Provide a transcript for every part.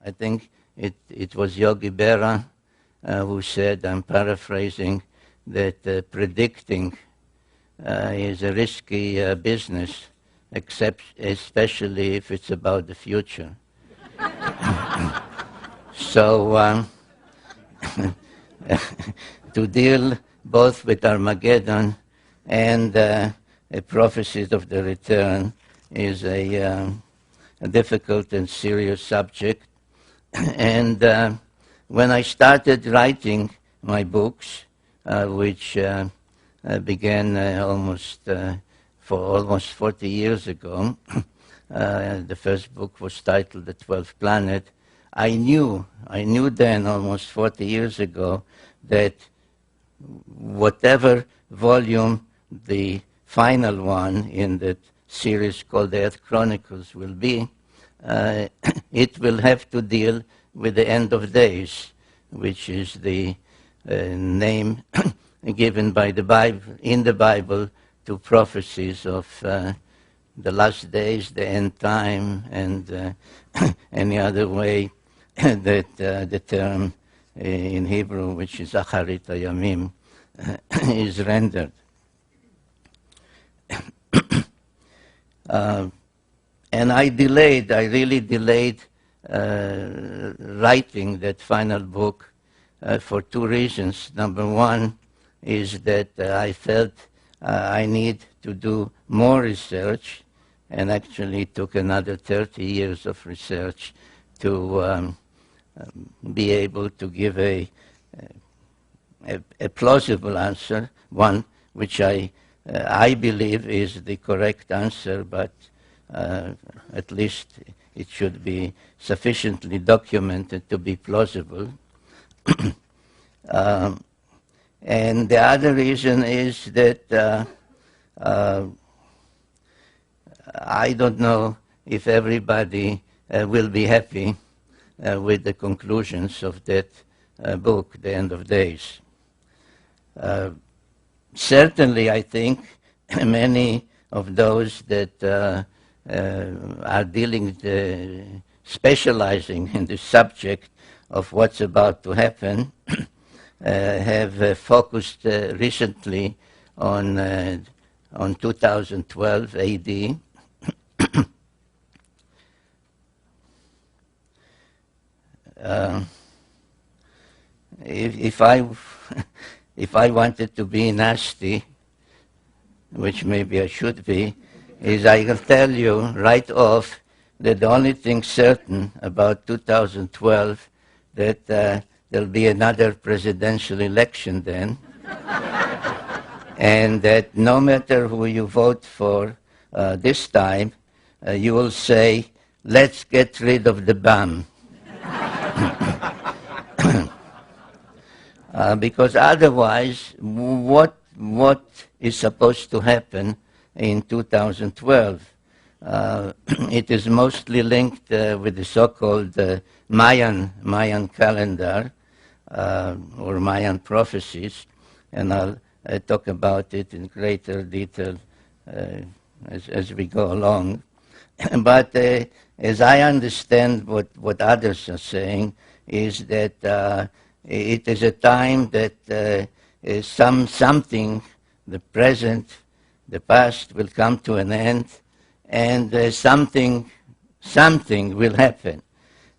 I think it was Yogi Berra who said, I'm paraphrasing, that predicting is a risky business, especially if it's about the future. So to deal both with Armageddon and prophecies of the return is a difficult and serious subject. And when I started writing my books, which began for almost 40 years ago, the first book was titled The 12th Planet. I knew then, almost 40 years ago, that whatever volume the final one in the series called the Earth Chronicles will be, it will have to deal with the end of days, which is the name given by the Bible, in the Bible, to prophecies of the last days, the end time, and any other way that the term in Hebrew, which is Acharit Hayamim, is rendered. And I really delayed writing that final book for two reasons. Number one is that I felt I need to do more research, and actually took another 30 years of research to be able to give a plausible answer, one which I believe is the correct answer, but at least it should be sufficiently documented to be plausible. And the other reason is that I don't know if everybody will be happy with the conclusions of that book, The End of Days. Certainly, I think many of those that are specializing in the subject of what's about to happen have focused recently on 2012 AD. If I wanted to be nasty, which maybe I should be, is I can tell you right off that the only thing certain about 2012 that there'll be another presidential election then, and that no matter who you vote for this time, you will say, let's get rid of the BAM. Because otherwise, what is supposed to happen in 2012? It is mostly linked with the so-called Mayan calendar or Mayan prophecies, and I'll talk about it in greater detail as we go along. But as I understand what others are saying, is that it is a time that something, the present, the past will come to an end, and something will happen.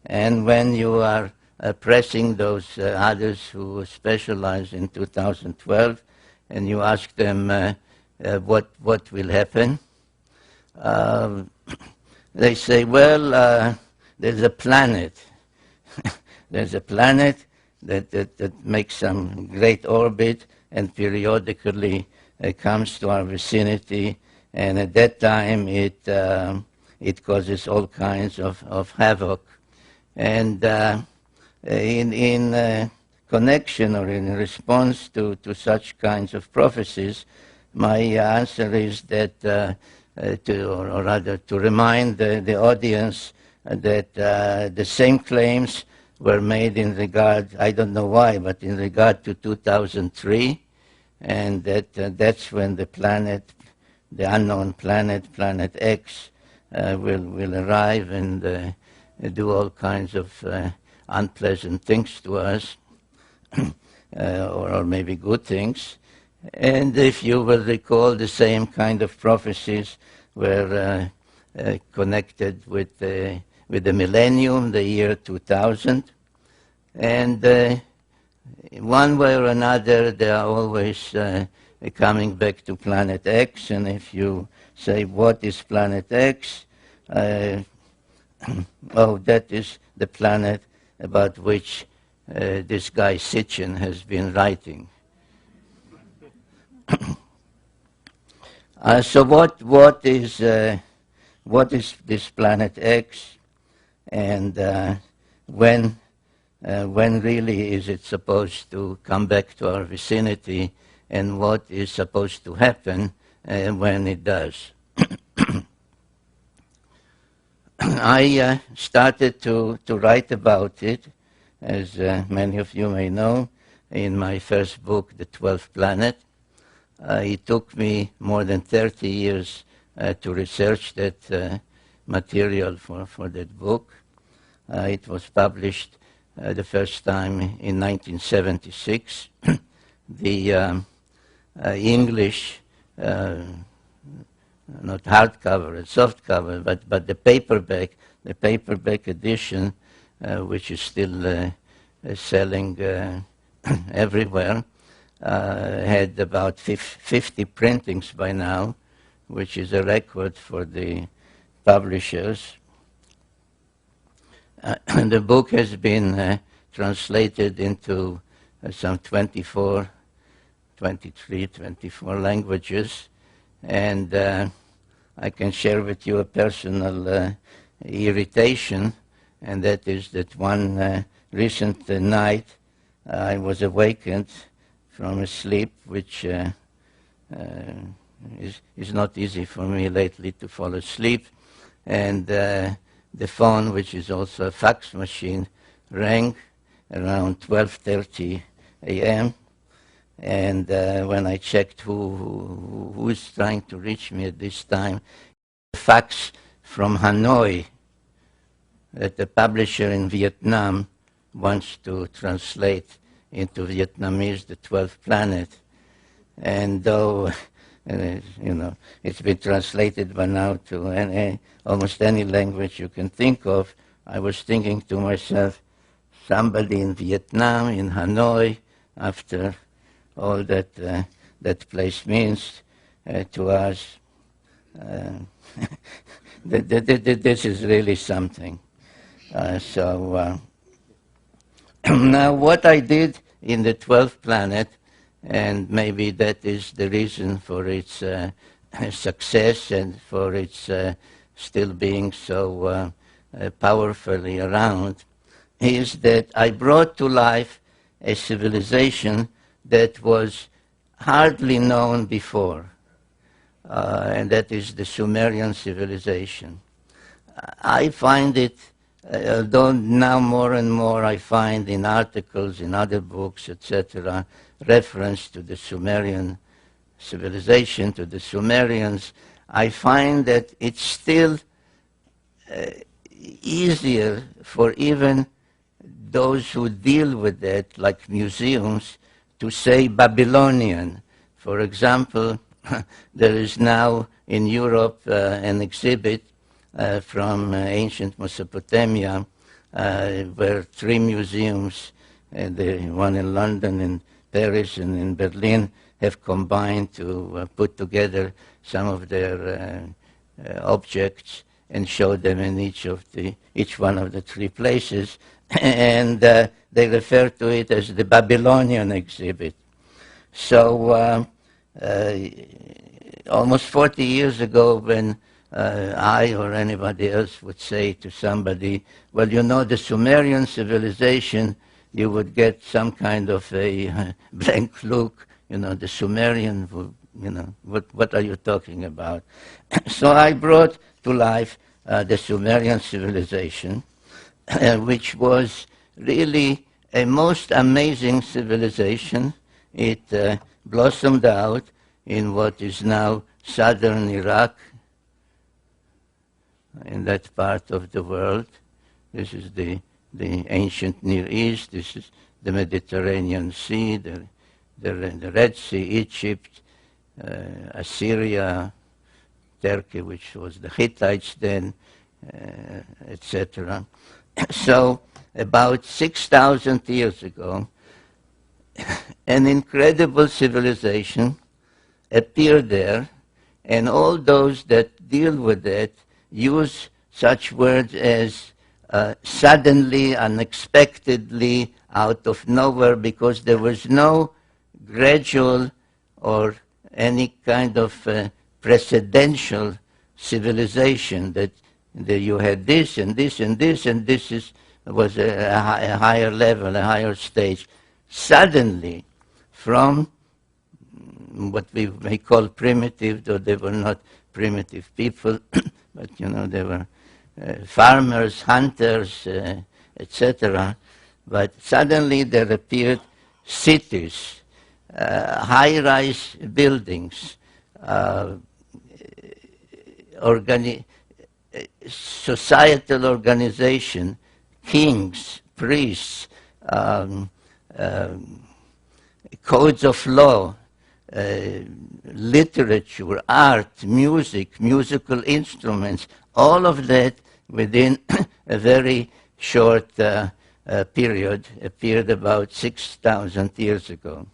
And when you are pressing those others who specialize in 2012, and you ask them what will happen, they say, well, there's a planet. There's a planet that makes some great orbit and periodically comes to our vicinity, and at that time it causes all kinds of havoc. And in connection or in response to such kinds of prophecies, my answer is that to remind the audience that the same claims were made in regard, I don't know why, but in regard to 2003, and that's when the planet, the unknown planet, Planet X, will arrive, and do all kinds of unpleasant things to us, or maybe good things. And if you will recall, the same kind of prophecies were connected with the millennium, the year 2000. And one way or another, they are always coming back to Planet X. And if you say, what is Planet X? Oh, that is the planet about which this guy Sitchin has been writing. So what is this Planet X, and when really is it supposed to come back to our vicinity, and what is supposed to happen when it does? I started to write about it, as many of you may know, in my first book, The 12th Planet. It took me more than 30 years to research that material for that book. It was published the first time in 1976. The English, not hardcover, it's softcover, but the paperback edition, which is still selling everywhere, had about 50 printings by now, which is a record for the publishers. The book has been translated into some 24 languages, and I can share with you a personal irritation, and that is that one recent night I was awakened from a sleep which is not easy for me lately to fall asleep, and the phone, which is also a fax machine, rang around 12:30 a.m. And when I checked who is trying to reach me at this time, a fax from Hanoi that the publisher in Vietnam wants to translate into Vietnamese the 12th planet. And though, it's been translated by now to almost any language you can think of, I was thinking to myself, somebody in Vietnam, in Hanoi, after all that that place means to us, this is really something. Now what I did in the 12th planet, and maybe that is the reason for its success and for its still being so powerfully around, is that I brought to life a civilization that was hardly known before, and that is the Sumerian civilization. I find it, although now more and more I find in articles, in other books, etc., reference to the Sumerian civilization, to the Sumerians, I find that it's still easier for even those who deal with that, like museums, to say Babylonian. For example, there is now in Europe an exhibit from ancient Mesopotamia where 3 museums, the one in London, in Paris, and in Berlin, have combined to put together some of their objects and show them in each one of the 3 places. And they refer to it as the Babylonian exhibit. So almost 40 years ago, when I or anybody else would say to somebody, well, the Sumerian civilization, you would get some kind of a blank look, the Sumerian, what are you talking about? So I brought to life the Sumerian civilization, which was really a most amazing civilization. It blossomed out in what is now southern Iraq, in that part of the world, This is the ancient Near East. This is the Mediterranean Sea, the Red Sea, Egypt, Assyria, Turkey, which was the Hittites then, etc. So about 6,000 years ago, an incredible civilization appeared there, and all those that deal with it use such words as suddenly, unexpectedly, out of nowhere, because there was no gradual or any kind of precedential civilization that you had this and this and this, and this was a higher level, a higher stage. Suddenly, from what we may call primitive, though they were not primitive people, but they were farmers, hunters, etc. But suddenly there appeared cities, high-rise buildings, societal organization, kings, priests, codes of law, literature, art, music, musical instruments, all of that within a very short period, appeared about 6,000 years ago.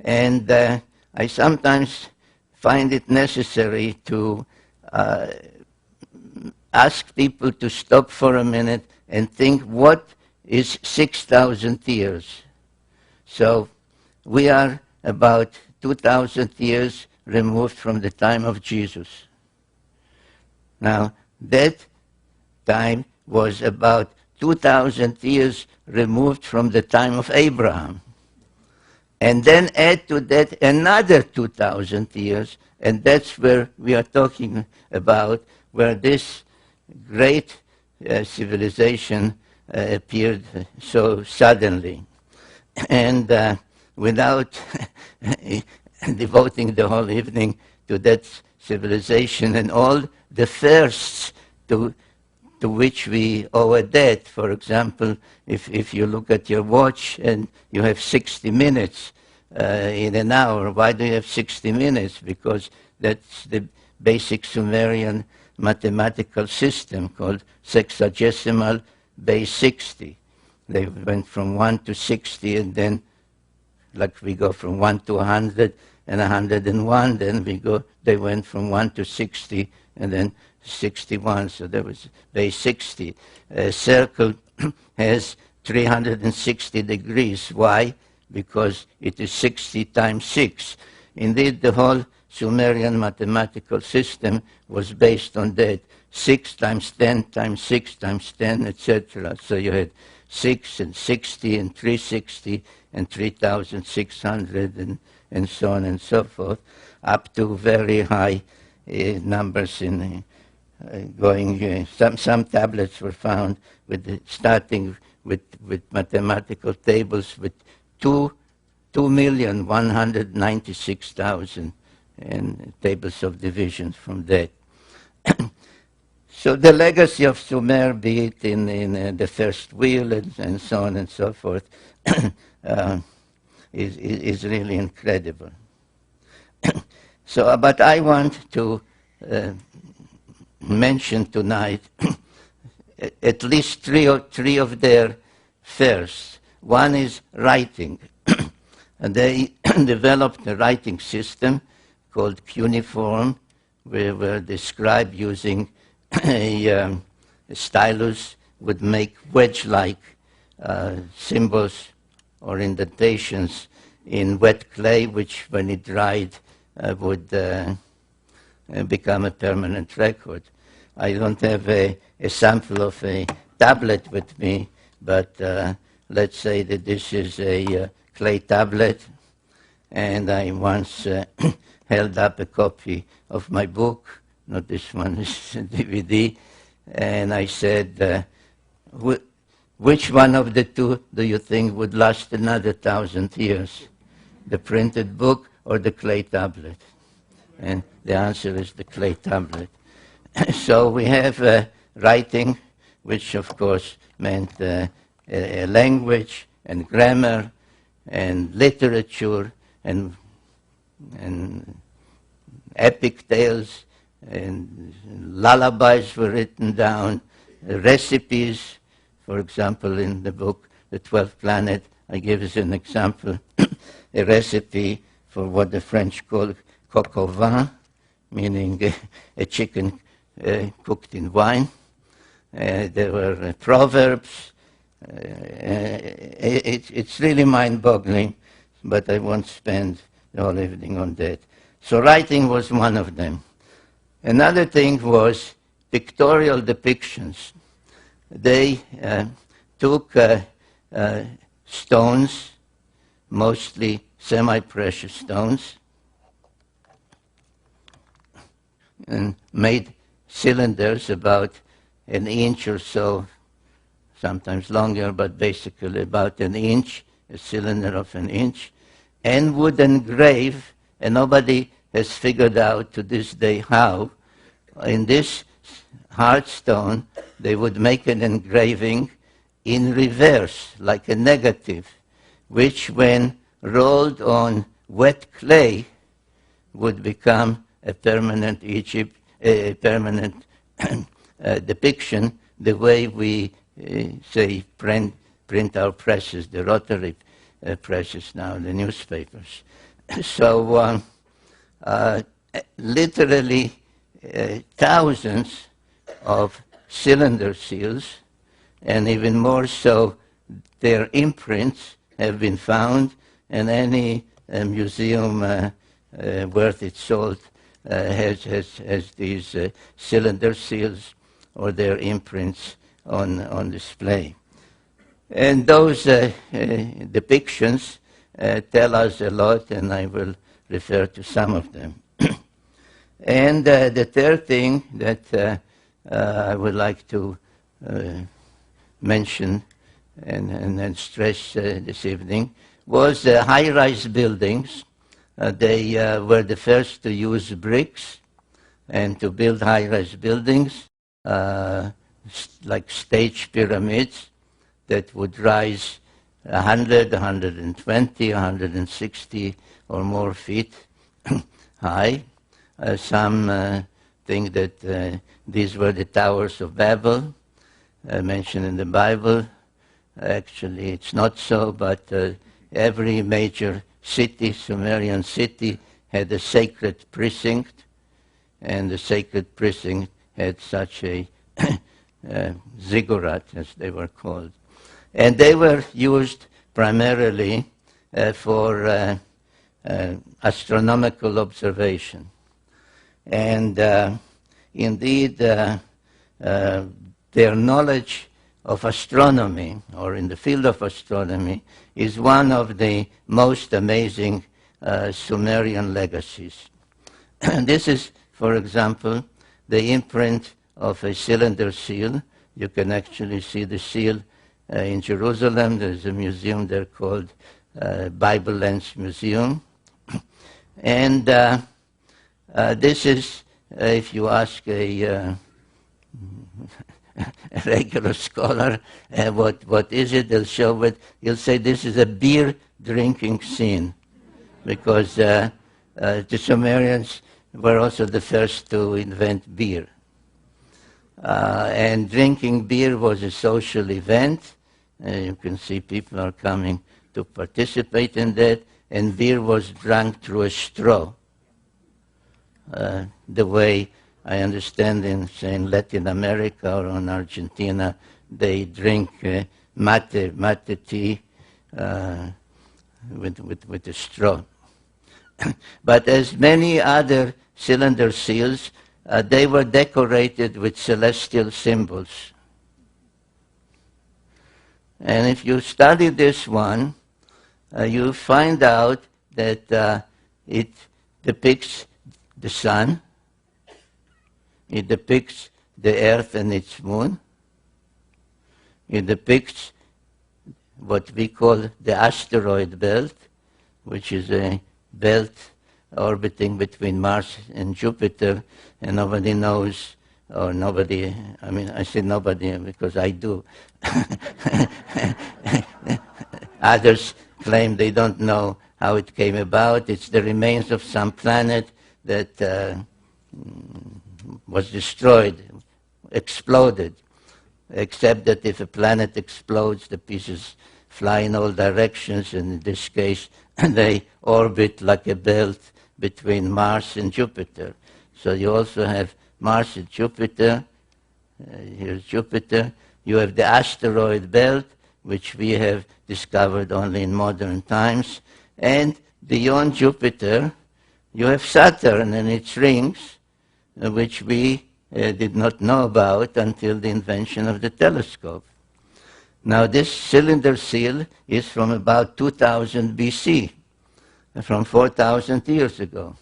And I sometimes find it necessary to ask people to stop for a minute and think, what is 6,000 years? So we are about 2,000 years removed from the time of Jesus. Now, that time was about 2,000 years removed from the time of Abraham. And then add to that another 2,000 years, and that's where we are talking about, where this great civilization appeared so suddenly. And without devoting the whole evening to that civilization and all the firsts to which we owe a debt. For example, if you look at your watch and you have 60 minutes in an hour, why do you have 60 minutes? Because that's the basic Sumerian mathematical system called sexagesimal base 60. They went from 1 to 60, and then like we go from 1 to 100 and 101, then they went from 1 to 60 and then 61, so there was base 60. A circle has 360 degrees. Why? Because it is 60 times 6. Indeed, the whole Sumerian mathematical system was based on that. 6 times 10 times 6 times 10, etc. So you had 6 and 60 and 360 and 3,600 and so on and so forth, up to very high numbers in going. Some tablets were found starting with mathematical tables with 2,196,000 and tables of divisions from that. So the legacy of Sumer, be it in the first wheel and so on and so forth, is really incredible. So, but I want to mention tonight at least three of their firsts. One is writing. And they developed a writing system called cuneiform, where the scribe using a stylus would make wedge-like symbols or indentations in wet clay, which when it dried would become a permanent record. I don't have a sample of a tablet with me, but let's say that this is a clay tablet, and I once held up a copy of my book, not this one, this is a DVD, and I said, which one of the two do you think would last another 1,000 years? The printed book or the clay tablet? And the answer is the clay tablet. So we have writing which of course meant a language and grammar and literature and epic tales and lullabies were written down, recipes. For example, in the book, The 12th Planet, I give as an example a recipe for what the French call coq au vin, meaning a chicken cooked in wine. There were proverbs. It's really mind-boggling, but I won't spend the whole evening on that. So writing was one of them. Another thing was pictorial depictions. They took stones, mostly semi-precious stones, and made cylinders about an inch or so, sometimes longer, but basically about an inch, a cylinder of an inch, and would engrave, and nobody has figured out to this day how, in this hard stone, they would make an engraving in reverse, like a negative, which when rolled on wet clay would become a permanent permanent depiction, the way we say print our presses, the rotary presses now, the newspapers. So literally thousands of cylinder seals, and even more so, their imprints have been found, and any museum worth its salt has these cylinder seals or their imprints on display. And those depictions tell us a lot, and I will refer to some of them. And the third thing that I would like to mention and stress this evening was high-rise buildings. They were the first to use bricks and to build high-rise buildings, like stage pyramids that would rise 100, 120, 160 or more feet high. Some think that these were the towers of Babel, mentioned in the Bible. Actually, it's not so, but every major city, Sumerian city, had a sacred precinct, and the sacred precinct had such a ziggurat, as they were called. And they were used primarily for astronomical observation. And indeed, their knowledge of astronomy, or in the field of astronomy, is one of the most amazing Sumerian legacies. This is, for example, the imprint of a cylinder seal. You can actually see the seal in Jerusalem. There's a museum there called Bible Lens Museum. And this is, if you ask a regular scholar, what is it? They'll show it. He'll say this is a beer drinking scene, because the Sumerians were also the first to invent beer. And drinking beer was a social event. You can see people are coming to participate in that, and beer was drunk through a straw. The way I understand in, say, in Latin America or in Argentina, they drink mate tea with a straw. But as many other cylinder seals, they were decorated with celestial symbols. And if you study this one, you find out that it depicts the sun, it depicts the earth and its moon, it depicts what we call the asteroid belt, which is a belt orbiting between Mars and Jupiter, and nobody knows or nobody, I mean, I say nobody because I do. Others claim they don't know how it came about. It's the remains of some planet that was destroyed, exploded, except that if a planet explodes, the pieces fly in all directions, and in this case, they orbit like a belt between Mars and Jupiter. So you also have Mars and Jupiter. Here's Jupiter. You have the asteroid belt, which we have discovered only in modern times. And beyond Jupiter, you have Saturn and its rings, which we did not know about until the invention of the telescope. Now, this cylinder seal is from about 2000 BC, from 4,000 years ago.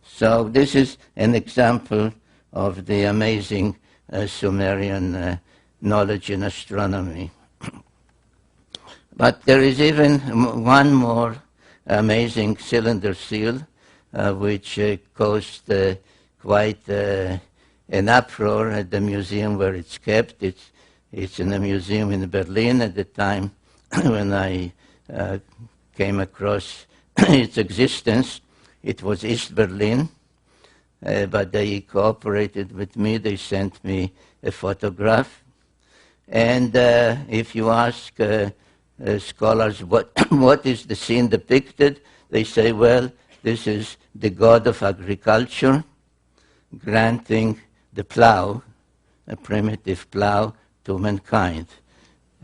So this is an example of the amazing Sumerian knowledge in astronomy. But there is even one more amazing cylinder seal, which caused quite an uproar at the museum where it's kept. It's in a museum in Berlin at the time when I came across its existence. It was East Berlin, but they cooperated with me. They sent me a photograph. And if you ask scholars what is the scene depicted, they say, well, this is the god of agriculture granting the plow, a primitive plow, to mankind.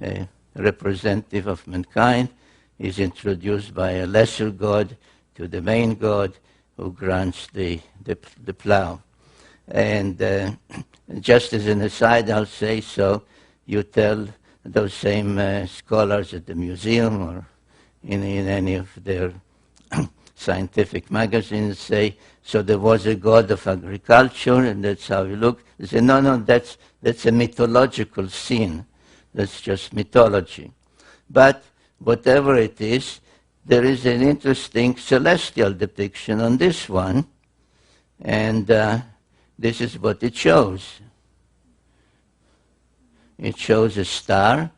A representative of mankind is introduced by a lesser god to the main god who grants the plow. And just as an aside, I'll say, so you tell those same scholars at the museum or in any of their scientific magazines, say, so there was a god of agriculture and that's how he looked. They say, no, that's a mythological scene. That's just mythology. But whatever it is, there is an interesting celestial depiction on this one, and this is what it shows. It shows a star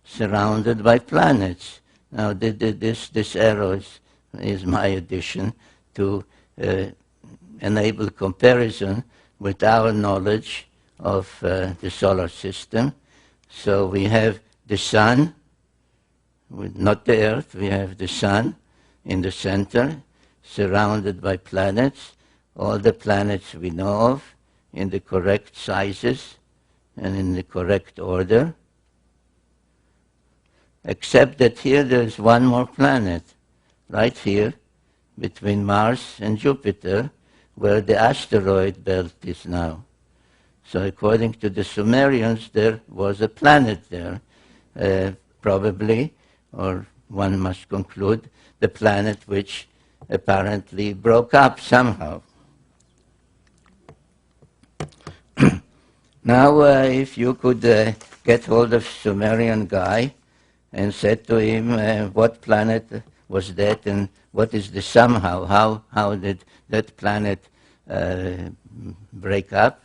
surrounded by planets. Now, this arrow is my addition to enable comparison with our knowledge of the solar system. So we have the sun, not the earth, we have the sun in the center, surrounded by planets, all the planets we know of, in the correct sizes and in the correct order, except that here there's one more planet, right here, between Mars and Jupiter, where the asteroid belt is now. So according to the Sumerians, there was a planet there, probably, or one must conclude, the planet which apparently broke up somehow. Now, if you could get hold of Sumerian guy and said to him, what planet was that and what is the somehow, how did that planet break up?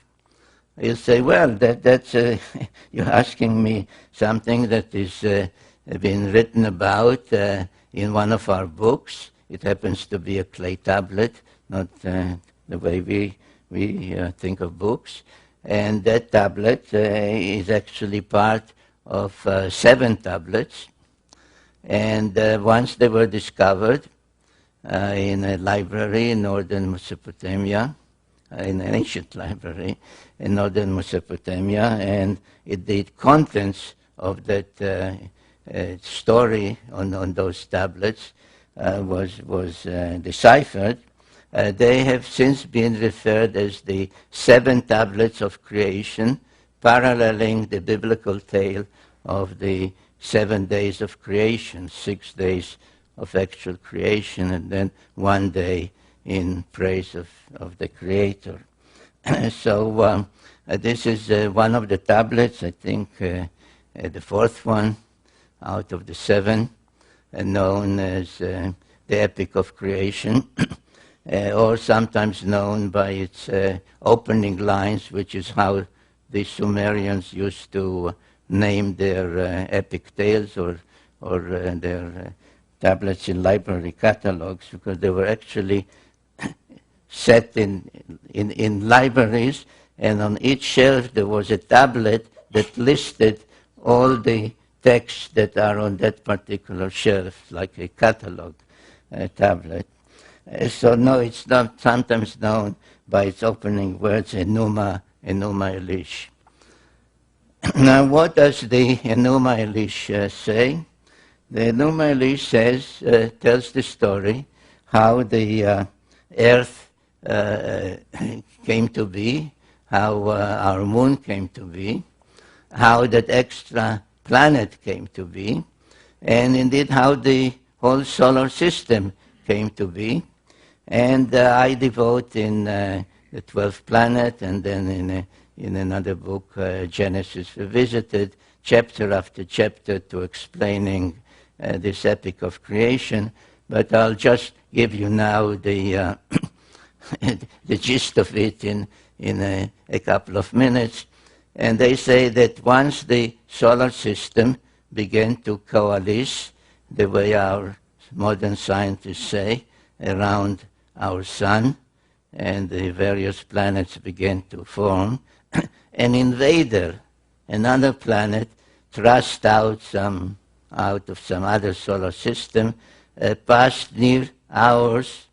He'll say, well, that's you're asking me something that is been written about in one of our books. It happens to be a clay tablet, not the way we think of books. And that tablet is actually part of 7 tablets. And once they were discovered in a library in northern Mesopotamia, in an ancient library in northern Mesopotamia, and the contents of that story on those tablets was deciphered. They have since been referred as the 7 tablets of creation, paralleling the biblical tale of the 7 days of creation, 6 days of actual creation, and then 1 day in praise of the Creator. So this is one of the tablets, I think the 4th one out of the 7, known as the Epic of Creation. or sometimes known by its opening lines, which is how the Sumerians used to name their epic tales or their tablets in library catalogs, because they were actually set in libraries, and on each shelf there was a tablet that listed all the texts that are on that particular shelf, like a catalog tablet. So no, it's not sometimes known by its opening words, Enuma Elish. Now, what does the Enuma Elish say? The Enuma Elish tells the story how the Earth came to be, how our moon came to be, how that extra planet came to be, and indeed how the whole solar system came to be. And I devote in the 12th planet, and then in another book, Genesis Revisited, chapter after chapter to explaining this epic of creation. But I'll just give you now the the gist of it in a couple of minutes. And they say that once the solar system began to coalesce, the way our modern scientists say, around our sun, and the various planets began to form, an invader, another planet, thrust out of some other solar system, passed near ours,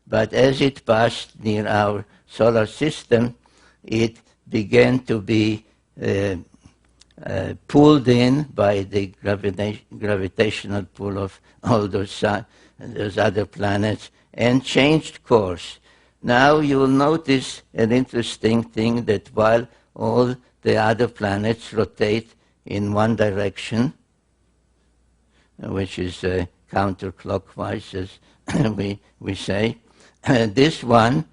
but as it passed near our solar system, it began to be pulled in by the gravitational pull of all those other planets, and changed course. Now you will notice an interesting thing, that while all the other planets rotate in one direction, which is counterclockwise, as we say, this one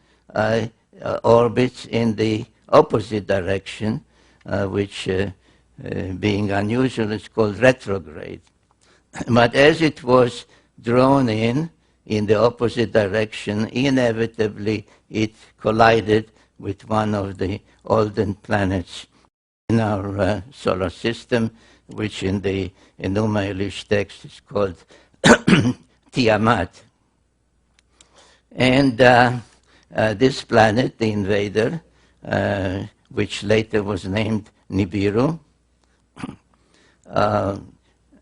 orbits in the opposite direction, which being unusual is called retrograde. But as it was drawn in the opposite direction, inevitably it collided with one of the olden planets in our solar system, which in the Enuma Elish text is called Tiamat. And this planet, the invader, which later was named Nibiru,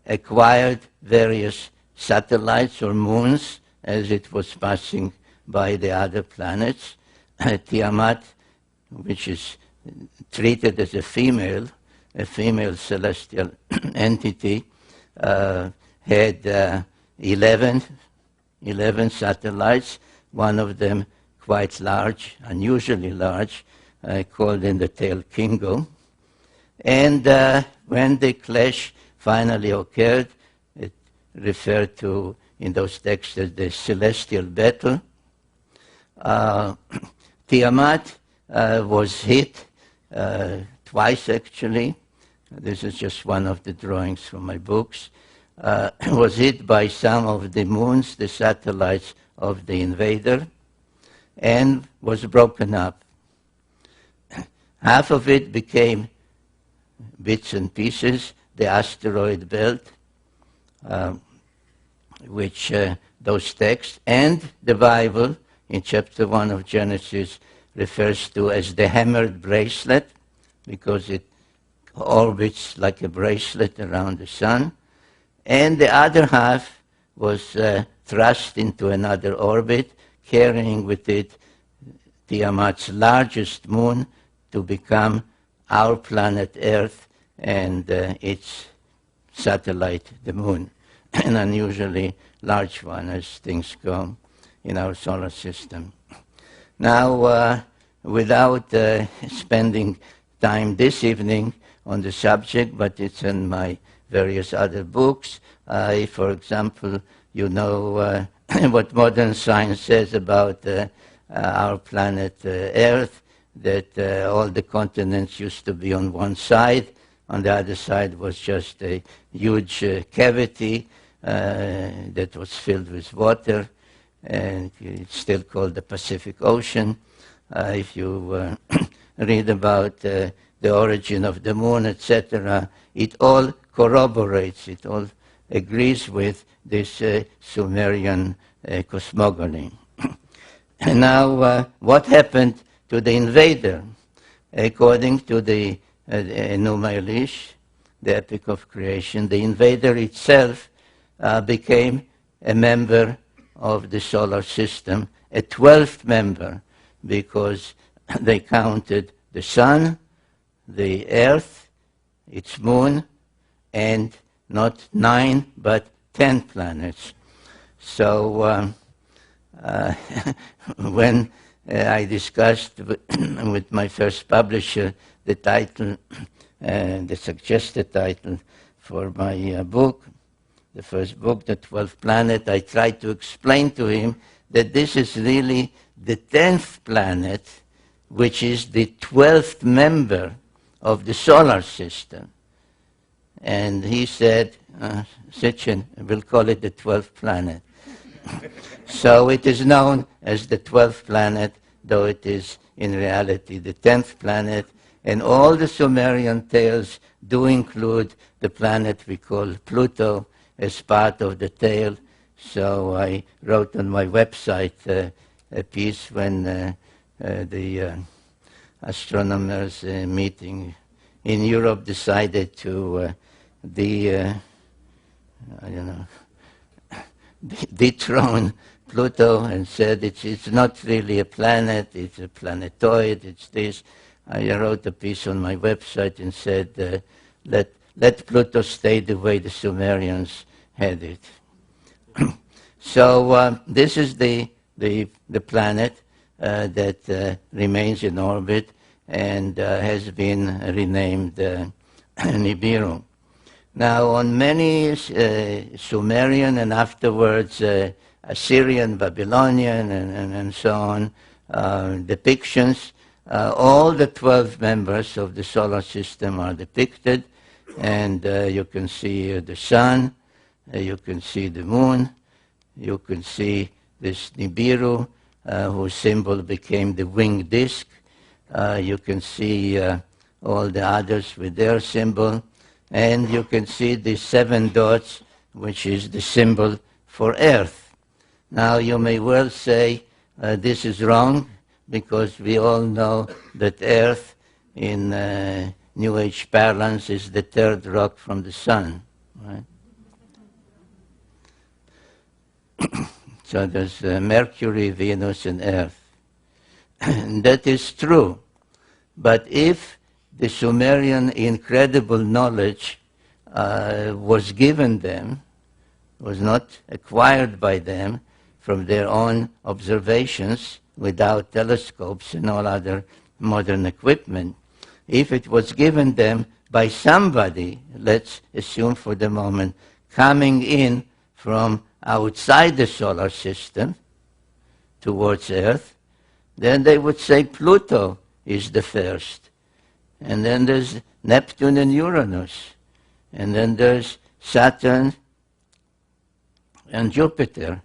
acquired various satellites or moons as it was passing by the other planets. Tiamat, which is treated as a female celestial entity, had 11 satellites, one of them quite large, unusually large, called in the tale Kingo. And when the clash finally occurred, it referred to in those texts as the celestial battle. Tiamat was hit twice, actually. This is just one of the drawings from my books. Was hit by some of the moons, the satellites of the invader, and was broken up. Half of it became bits and pieces, the asteroid belt, which those texts and the Bible in chapter 1 of Genesis refers to as the hammered bracelet, because it orbits like a bracelet around the sun. And the other half was thrust into another orbit, carrying with it Tiamat's largest moon to become our planet Earth and its satellite, the moon, an unusually large one as things go in our solar system. Now, without spending time this evening on the subject, but it's in my various other books. For example, you know what modern science says about our planet Earth, that all the continents used to be on one side. On the other side was just a huge cavity that was filled with water. and it's still called the Pacific Ocean. If you read about the origin of the moon, etc., it all corroborates, it all agrees with this Sumerian cosmogony. And now, what happened to the invader? According to the Enuma Elish, the Epic of Creation, the invader itself became a member of the solar system, a 12th member, because they counted the sun, the earth, its moon, and not 9 but 10 planets. So when I discussed with my first publisher the title, the suggested title for my book, the first book, The 12th Planet, I tried to explain to him that this is really the 10th planet, which is the 12th member of the solar system. And he said, Sitchin, we'll call it the 12th planet. So it is known as the 12th planet, though it is in reality the 10th planet. And all the Sumerian tales do include the planet we call Pluto as part of the tale. So I wrote on my website a piece when the astronomers meeting in Europe decided to dethrone Pluto and said it's not really a planet, it's a planetoid, it's this. I wrote a piece on my website and said, let Pluto stay the way the Sumerians had it. So this is the planet that remains in orbit and has been renamed Nibiru. Now, on many Sumerian and afterwards Assyrian, Babylonian, and so on depictions, all the 12 members of the solar system are depicted, and you can see the sun, you can see the moon, you can see this Nibiru, whose symbol became the winged disk. You can see all the others with their symbol, and you can see the 7 dots, which is the symbol for Earth. Now, you may well say this is wrong, because we all know that Earth in New Age parlance is the 3rd rock from the sun, right? So there's Mercury, Venus, and Earth. And that is true. But if the Sumerian incredible knowledge was given them, was not acquired by them from their own observations without telescopes and all other modern equipment, if it was given them by somebody, let's assume for the moment, coming in from outside the solar system towards Earth, then they would say Pluto is the first. And then there's Neptune and Uranus. And then there's Saturn and Jupiter.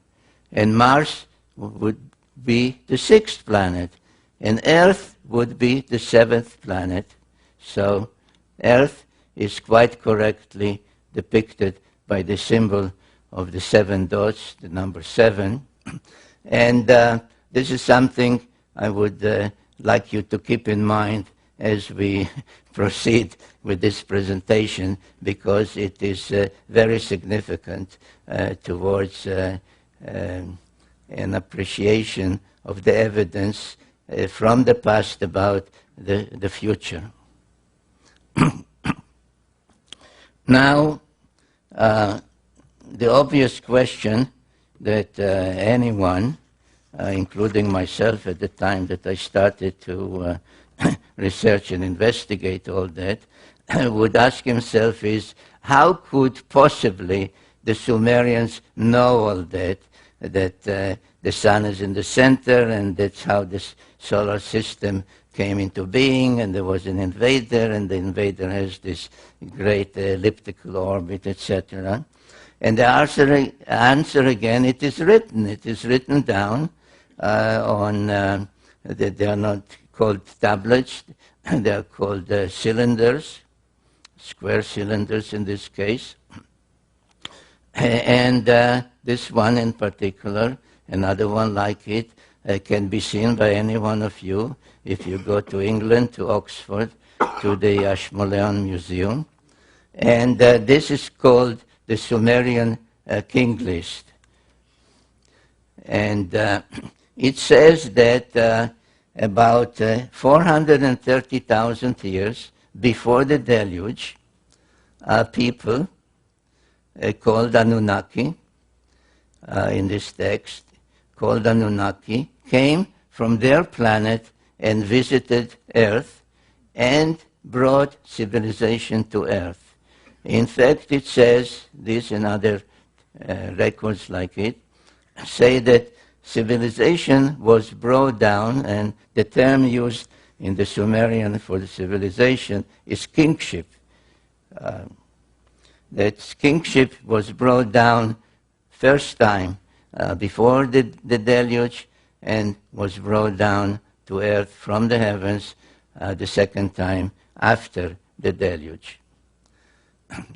And Mars would be the 6th planet. And Earth would be the 7th planet. So Earth is quite correctly depicted by the symbol of the 7 dots, the number 7. And this is something I would like you to keep in mind as we proceed with this presentation, because it is very significant towards an appreciation of the evidence from the past about the future. Now, the obvious question that anyone, including myself at the time that I started to research and investigate all that, would ask himself is, how could possibly the Sumerians know all that, that the sun is in the center, and that's how this solar system came into being, and there was an invader, and the invader has this great elliptical orbit, etc. And the answer again, it is written down they are not called tablets, they are called cylinders, square cylinders in this case. And this one in particular, another one like it, can be seen by any one of you if you go to England, to Oxford, to the Ashmolean Museum. And this is called the Sumerian King List. And it says that about 430,000 years before the deluge, people called Anunnaki, in this text, called Anunnaki, came from their planet and visited Earth and brought civilization to Earth. In fact, it says, this and other records like it, say that civilization was brought down, and the term used in the Sumerian for the civilization is kingship. That kingship was brought down first time before the deluge and was brought down to earth from the heavens the second time after the deluge.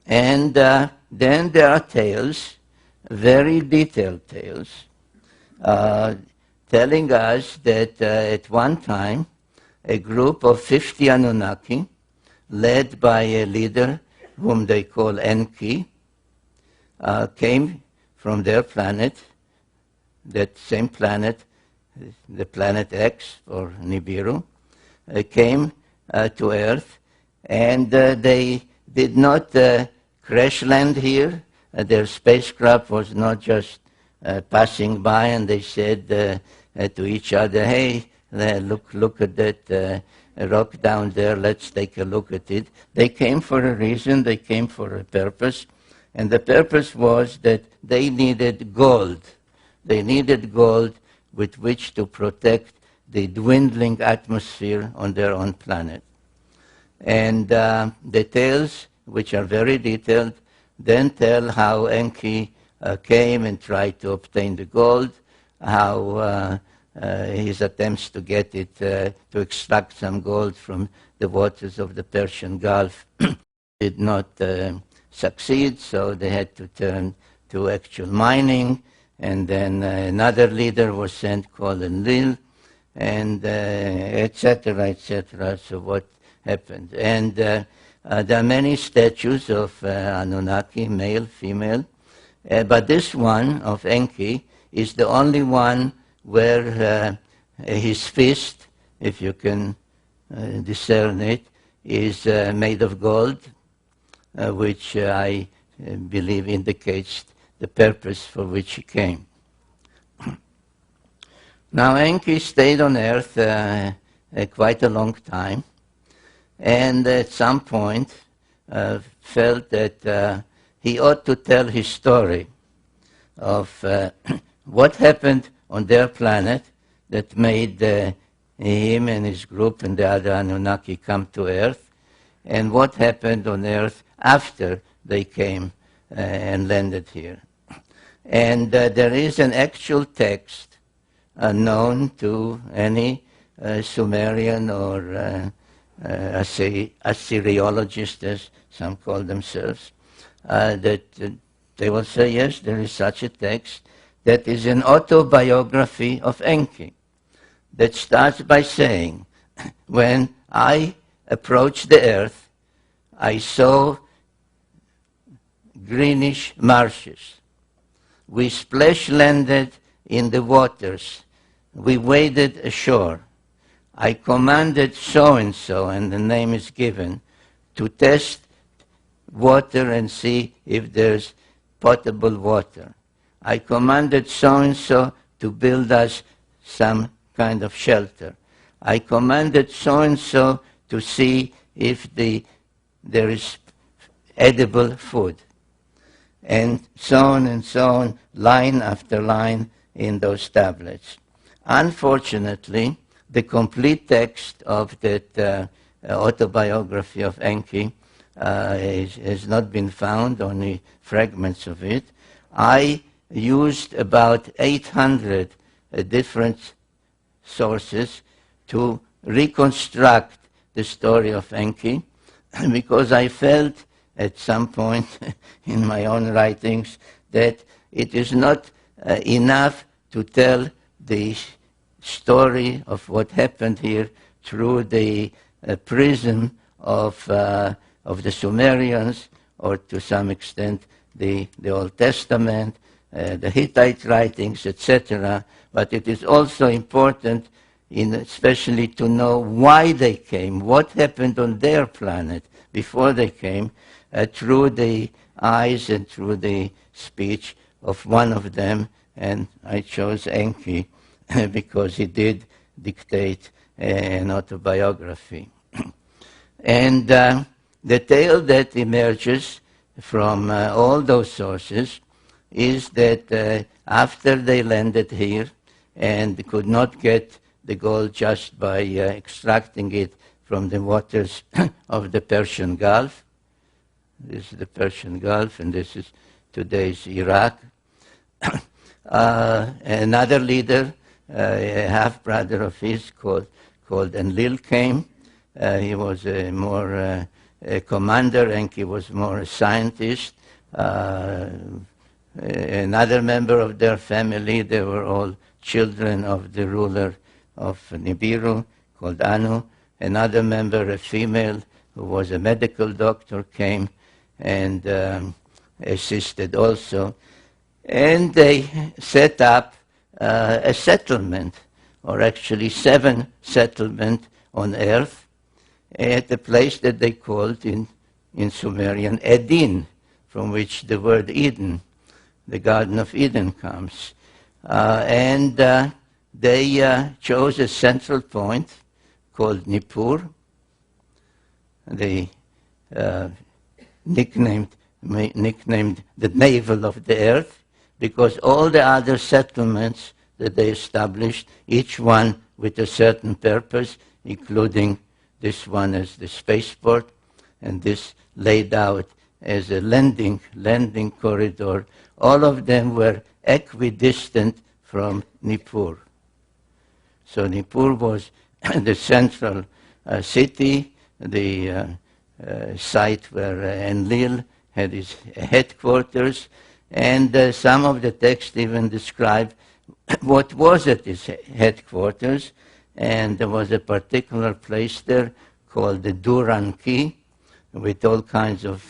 And then there are tales, very detailed tales, telling us that at one time a group of 50 Anunnaki, led by a leader whom they call Enki, came from their planet, that same planet, the planet X, or Nibiru, came to Earth, and they did not crash land here. Their spacecraft was not just passing by, and they said to each other, hey, look at that rock down there, let's take a look at it. They came for a reason, they came for a purpose, and the purpose was that they needed gold. They needed gold with which to protect the dwindling atmosphere on their own planet. And the tales, which are very detailed, then tell how Enki came and tried to obtain the gold, how his attempts to get it, to extract some gold from the waters of the Persian Gulf did not succeed, so they had to turn to actual mining. And then another leader was sent called Enlil, and etc., etc. So what happened? And there are many statues of Anunnaki, male, female, but this one of Enki is the only one where his fist, if you can discern it, is made of gold, which I believe indicates the purpose for which he came. Now Enki stayed on Earth quite a long time, and at some point felt that he ought to tell his story of what happened on their planet that made him and his group and the other Anunnaki come to Earth, and what happened on Earth after they came and landed here. And there is an actual text known to any Sumerian or Assyriologist, as some call themselves, that they will say, yes, there is such a text that is an autobiography of Enki that starts by saying, when I approached the earth, I saw greenish marshes. We splash-landed in the waters. We waded ashore. I commanded so-and-so, and the name is given, to test water and see if there's potable water. I commanded so-and-so to build us some kind of shelter. I commanded so-and-so to see if there is edible food. And so on, line after line in those tablets. Unfortunately, the complete text of that autobiography of Enki has not been found, only fragments of it. I used about 800 different sources to reconstruct the story of Enki, because I felt at some point in my own writings that it is not enough to tell the story of what happened here through the prism of the Sumerians, or to some extent the Old Testament, the Hittite writings, etc. But it is also important, especially to know why they came, what happened on their planet before they came, through the eyes and through the speech of one of them. And I chose Enki because he did dictate an autobiography. And the tale that emerges from all those sources is that after they landed here and could not get the gold just by extracting it from the waters of the Persian Gulf. This is the Persian Gulf, and this is today's Iraq. Another leader, a half-brother of his called Enlil, came. He was more a commander, and he was more a scientist. Another member of their family, they were all children of the ruler of Nibiru, called Anu. Another member, a female, who was a medical doctor, came and assisted also. And they set up a settlement, or actually 7 settlements on earth, at a place that they called in Sumerian Edin, from which the word Eden, the Garden of Eden, comes. And they chose a central point called Nippur. They nicknamed the navel of the earth, because all the other settlements that they established, each one with a certain purpose, including this one as the spaceport, and this laid out as a landing corridor, all of them were equidistant from Nippur. So Nippur was the central city, the site where Enlil had his headquarters, and some of the texts even describe what was at his headquarters, and there was a particular place there called the Duranki, with all kinds of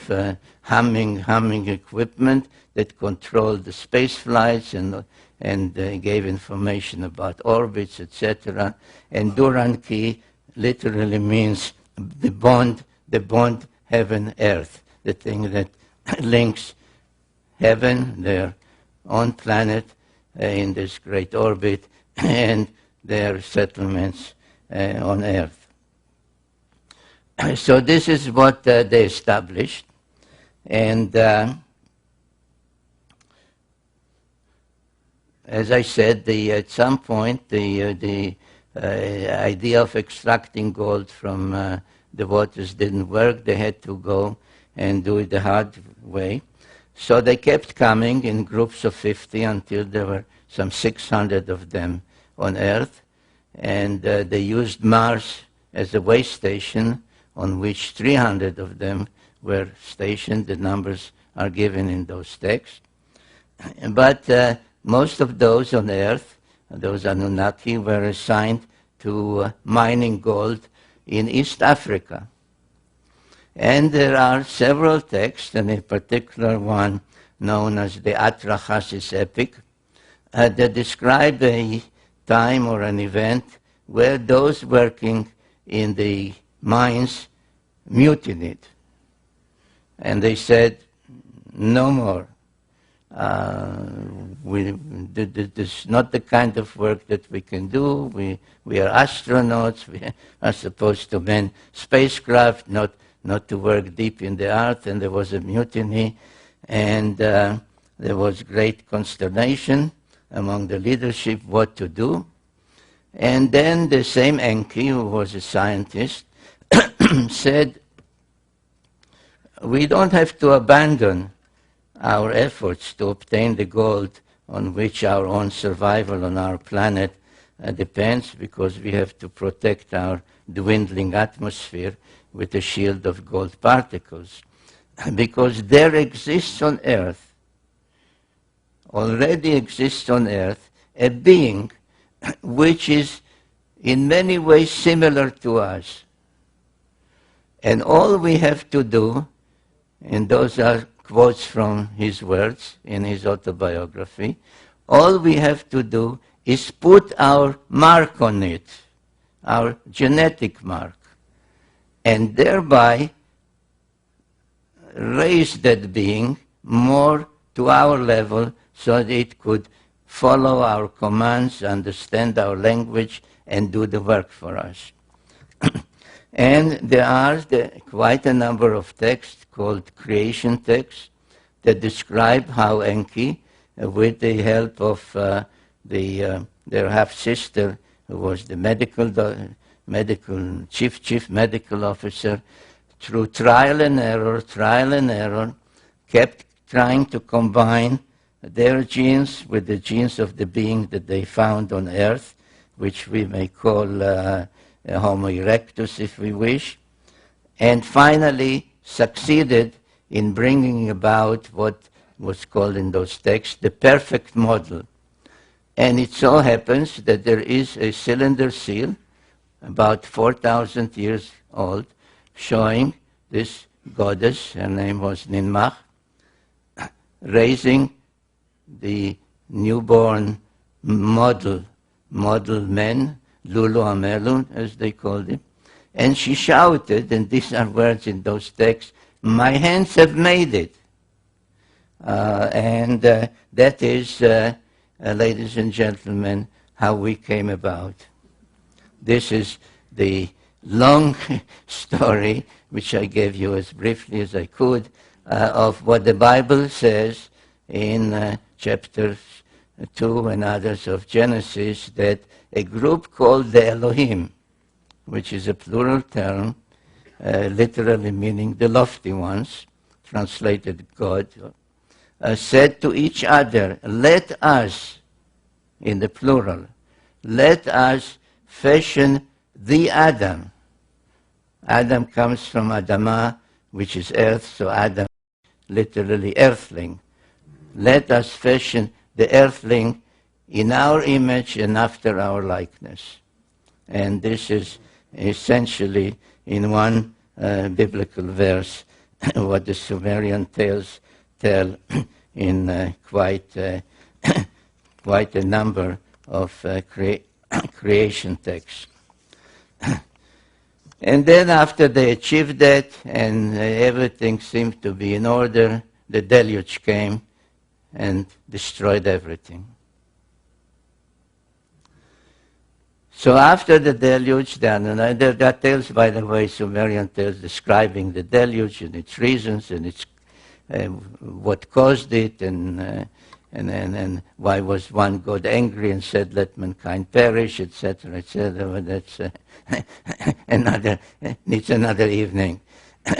humming equipment that controlled the space flights and gave information about orbits, etc. And Duranki literally means the bond heaven-earth, the thing that links heaven, their own planet in this great orbit, and their settlements on earth. So this is what they established, and as I said, at some point the idea of extracting gold from the waters didn't work. They had to go and do it the hard way. So they kept coming in groups of 50 until there were some 600 of them on Earth, and they used Mars as a way station on which 300 of them were stationed. The numbers are given in those texts. But most of those on Earth, those Anunnaki, were assigned to mining gold in East Africa. And there are several texts, and in particular one known as the Atrahasis epic, that describe a time or an event where those working in the mines mutinied. And they said, no more. This is not the kind of work that we can do. We are astronauts. We are supposed to man spacecraft, not to work deep in the earth. And there was a mutiny, and there was great consternation among the leadership what to do. And then the same Enki, who was a scientist, said, we don't have to abandon our efforts to obtain the gold on which our own survival on our planet depends, because we have to protect our dwindling atmosphere with a shield of gold particles. Because there exists on Earth, already exists on Earth, a being which is in many ways similar to us. And all we have to do, and those are quotes from his words in his autobiography, all we have to do is put our mark on it, our genetic mark, and thereby raise that being more to our level so that it could follow our commands, understand our language, and do the work for us. And there are quite a number of texts called creation texts that describe how Enki, with the help of their half-sister, who was the chief medical officer, through trial and error, kept trying to combine their genes with the genes of the being that they found on Earth, which we may call Homo erectus, if we wish, and finally succeeded in bringing about what was called in those texts the perfect model. And it so happens that there is a cylinder seal, about 4,000 years old, showing this goddess, her name was Ninmah, raising the newborn model men, Lulu Amelun, as they called him, and she shouted, and these are words in those texts, "My hands have made it." And that is, ladies and gentlemen, how we came about. This is the long story, which I gave you as briefly as I could, of what the Bible says in chapters 2 and others of Genesis, that a group called the Elohim, which is a plural term, literally meaning the lofty ones, translated God, said to each other, "Let us," in the plural, "let us fashion the Adam." Adam comes from Adamah, which is earth, so Adam, literally earthling. "Let us fashion the earthling in our image and after our likeness." And this is essentially, in one biblical verse, what the Sumerian tales tell in quite a number of creation texts. And then after they achieved that and everything seemed to be in order, the deluge came and destroyed everything. So after the deluge, there are tales, by the way, Sumerian tales describing the deluge and its reasons and its what caused it, and why was one God angry and said, "Let mankind perish," etc., etc. But that's needs another evening.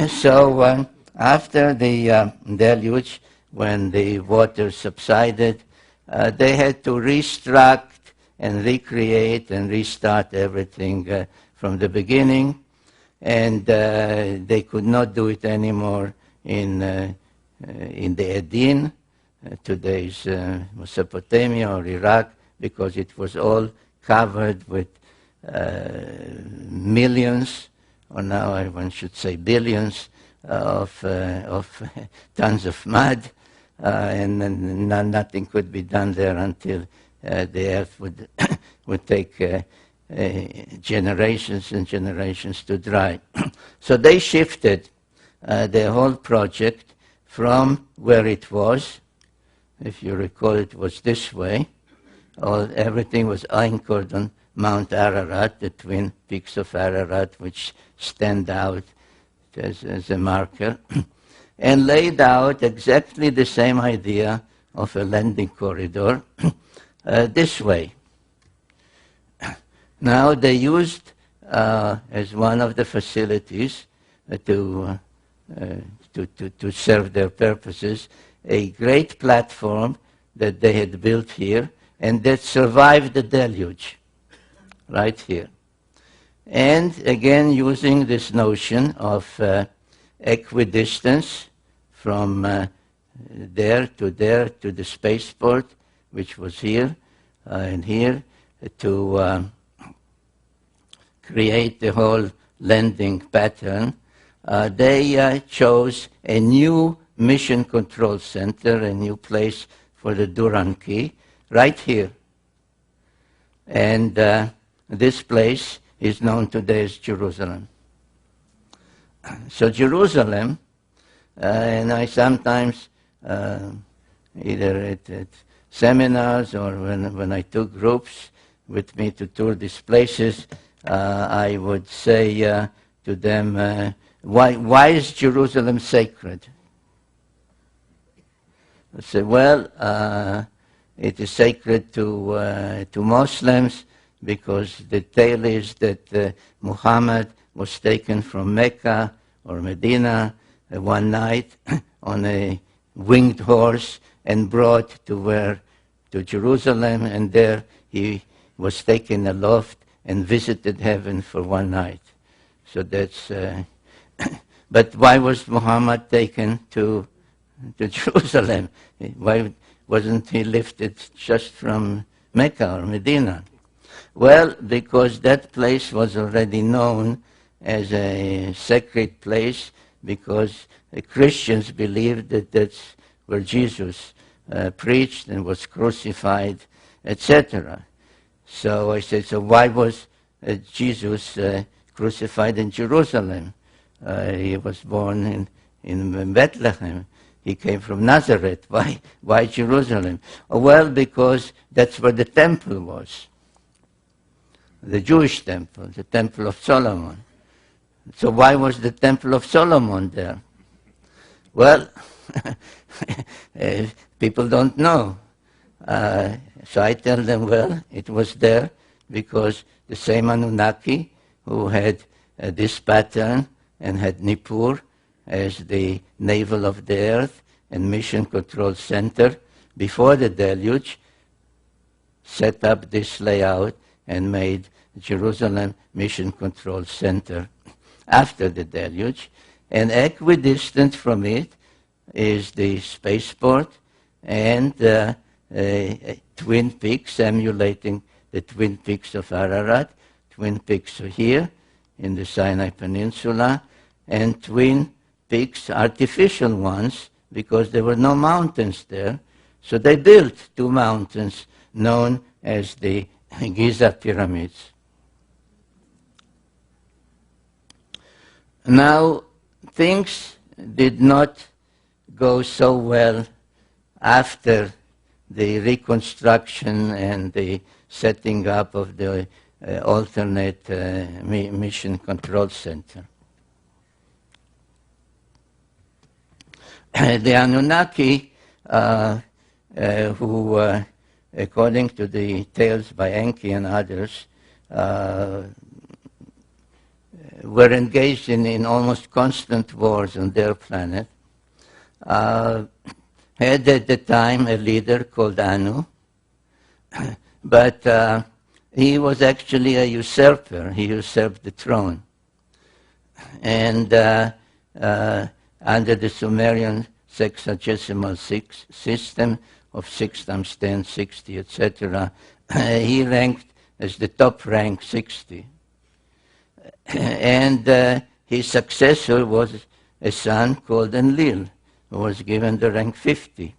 So after the deluge, when the water subsided, they had to restruct and recreate and restart everything from the beginning, and they could not do it anymore in the Edin, today's Mesopotamia or Iraq, because it was all covered with millions, or now one should say billions, of tons of mud, and nothing could be done there until the earth would take generations and generations to dry. So they shifted the whole project from where it was. If you recall, it was this way. Everything was anchored on Mount Ararat, the twin peaks of Ararat, which stand out as a marker, and laid out exactly the same idea of a landing corridor this way. Now they used as one of the facilities to to serve their purposes, a great platform that they had built here and that survived the deluge, right here. And again, using this notion of equidistance from there to the spaceport, which was here and here, to create the whole landing pattern, they chose a new mission control center, a new place for the Duran key, right here. And this place is known today as Jerusalem. So Jerusalem, and I sometimes, either at seminars or when I took groups with me to tour these places, I would say to them, why is Jerusalem sacred? I say, well, it is sacred to Muslims because the tale is that Muhammad was taken from Mecca or Medina one night on a winged horse and brought to Jerusalem, and there he was taken aloft and visited heaven for one night. So that's. But why was Muhammad taken to Jerusalem? Why wasn't he lifted just from Mecca or Medina? Well, because that place was already known as a sacred place, because the Christians believed that that's where Jesus preached and was crucified, etc. So I said, so why was Jesus crucified in Jerusalem? He was born in Bethlehem. He came from Nazareth. Why Jerusalem? Well, because that's where the temple was. The Jewish temple, the Temple of Solomon. So why was the Temple of Solomon there? Well, people don't know. So I tell them, well, it was there because the same Anunnaki who had this pattern and had Nippur as the navel of the earth and mission control center before the deluge, set up this layout and made Jerusalem Mission Control Center after the deluge. And equidistant from it is the spaceport and twin peaks, emulating the twin peaks of Ararat. Twin peaks are here in the Sinai Peninsula, and twin peaks, artificial ones, because there were no mountains there. So they built two mountains known as the Giza pyramids. Now, things did not go so well after the reconstruction and the setting up of the alternate mission control center. The Anunnaki, who, according to the tales by Enki and others, were engaged in almost constant wars on their planet, had at the time a leader called Anu, but he was actually a usurper. He usurped the throne. And under the Sumerian sexagesimal system of 6 times 10, 60, etc., he ranked as the top rank 60. And his successor was a son called Enlil, who was given the rank 50.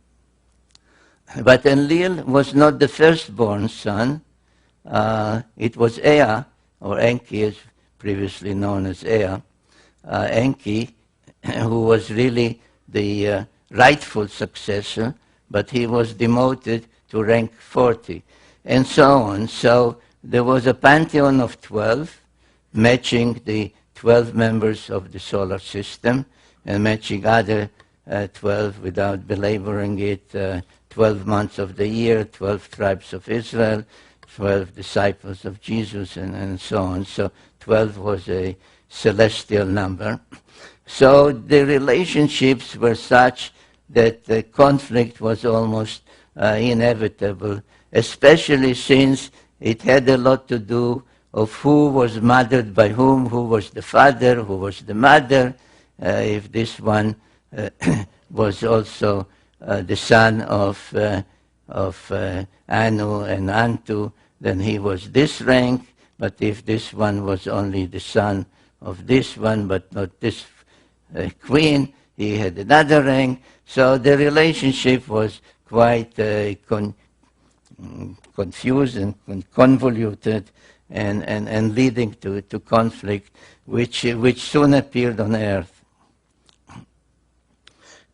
But Enlil was not the firstborn son. It was Ea, or Enki, as previously known as Ea, Enki, who was really the rightful successor, but he was demoted to rank 40, and so on. So there was a pantheon of 12, matching the 12 members of the solar system, and matching other 12 without belaboring it, 12 months of the year, 12 tribes of Israel, 12 disciples of Jesus, and so on. So 12 was a celestial number. So the relationships were such that the conflict was almost inevitable, especially since it had a lot to do of who was mothered by whom, who was the father, who was the mother, if this one was also the son of Anu and Antu, then he was this rank, but if this one was only the son of this one, but not this queen, he had another rank. So the relationship was quite confused and convoluted and leading to conflict, which soon appeared on Earth.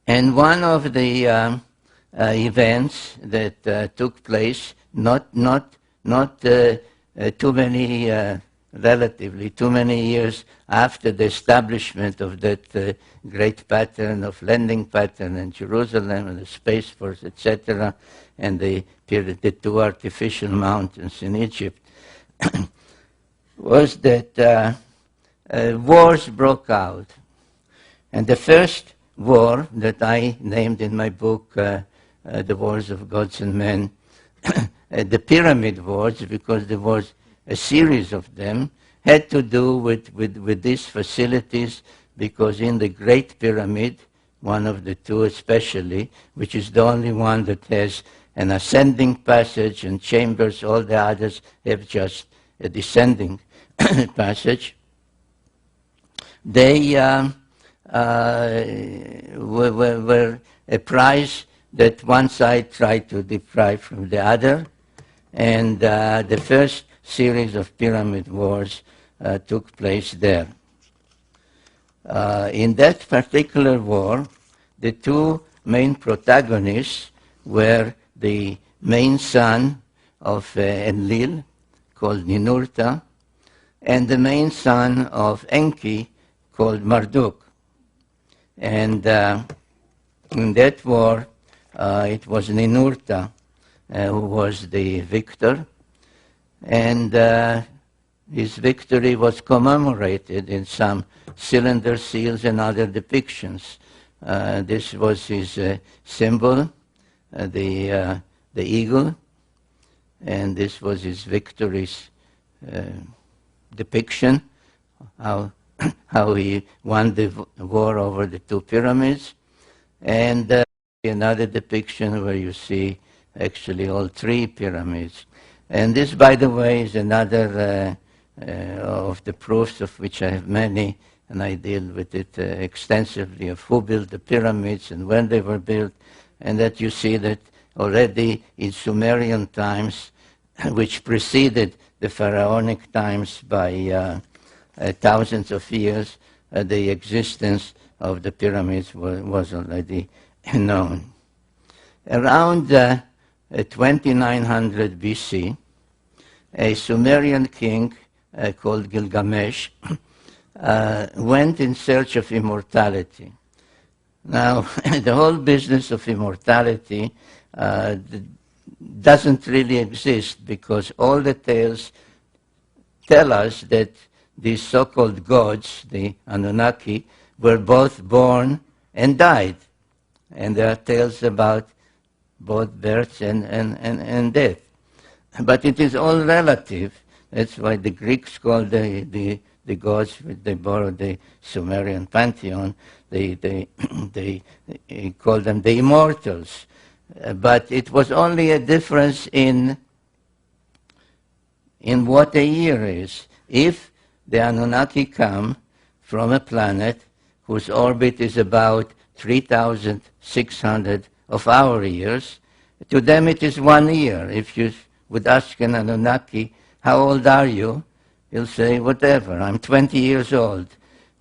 And one of the events that took place, relatively too many years after the establishment of that great pattern of landing pattern in Jerusalem and the Space Force, etc., and the two artificial mountains in Egypt, was that wars broke out. And the first war that I named in my book, The Wars of Gods and Men, the Pyramid Wars, because there was a series of them, had to do with these facilities, because in the Great Pyramid, one of the two especially, which is the only one that has an ascending passage and chambers, all the others have just a descending passage, they were a prize that one side tried to deprive from the other, and the first series of pyramid wars took place there. In that particular war, the two main protagonists were the main son of Enlil, called Ninurta, and the main son of Enki, called Marduk. And in that war, it was Ninurta who was the victor, and his victory was commemorated in some cylinder seals and other depictions. This was his symbol, the eagle, and this was his victory's depiction, how he won the war over the two pyramids, and another depiction where you see actually all three pyramids. And this, by the way, is another of the proofs, of which I have many, and I deal with it extensively, of who built the pyramids and when they were built, and that you see that already in Sumerian times, which preceded the pharaonic times by thousands of years, the existence of the pyramids was already known. Around 2900 BC, a Sumerian king called Gilgamesh went in search of immortality. Now, the whole business of immortality doesn't really exist, because all the tales tell us that these so-called gods, the Anunnaki, were both born and died. And there are tales about both birth and death. But it is all relative. That's why the Greeks called the gods, they borrowed the Sumerian pantheon, they called them the immortals. But it was only a difference in what a year is. If the Anunnaki come from a planet whose orbit is about 3,600 of our years, to them it is 1 year. If you would ask an Anunnaki, how old are you? He'll say, whatever, I'm 20 years old,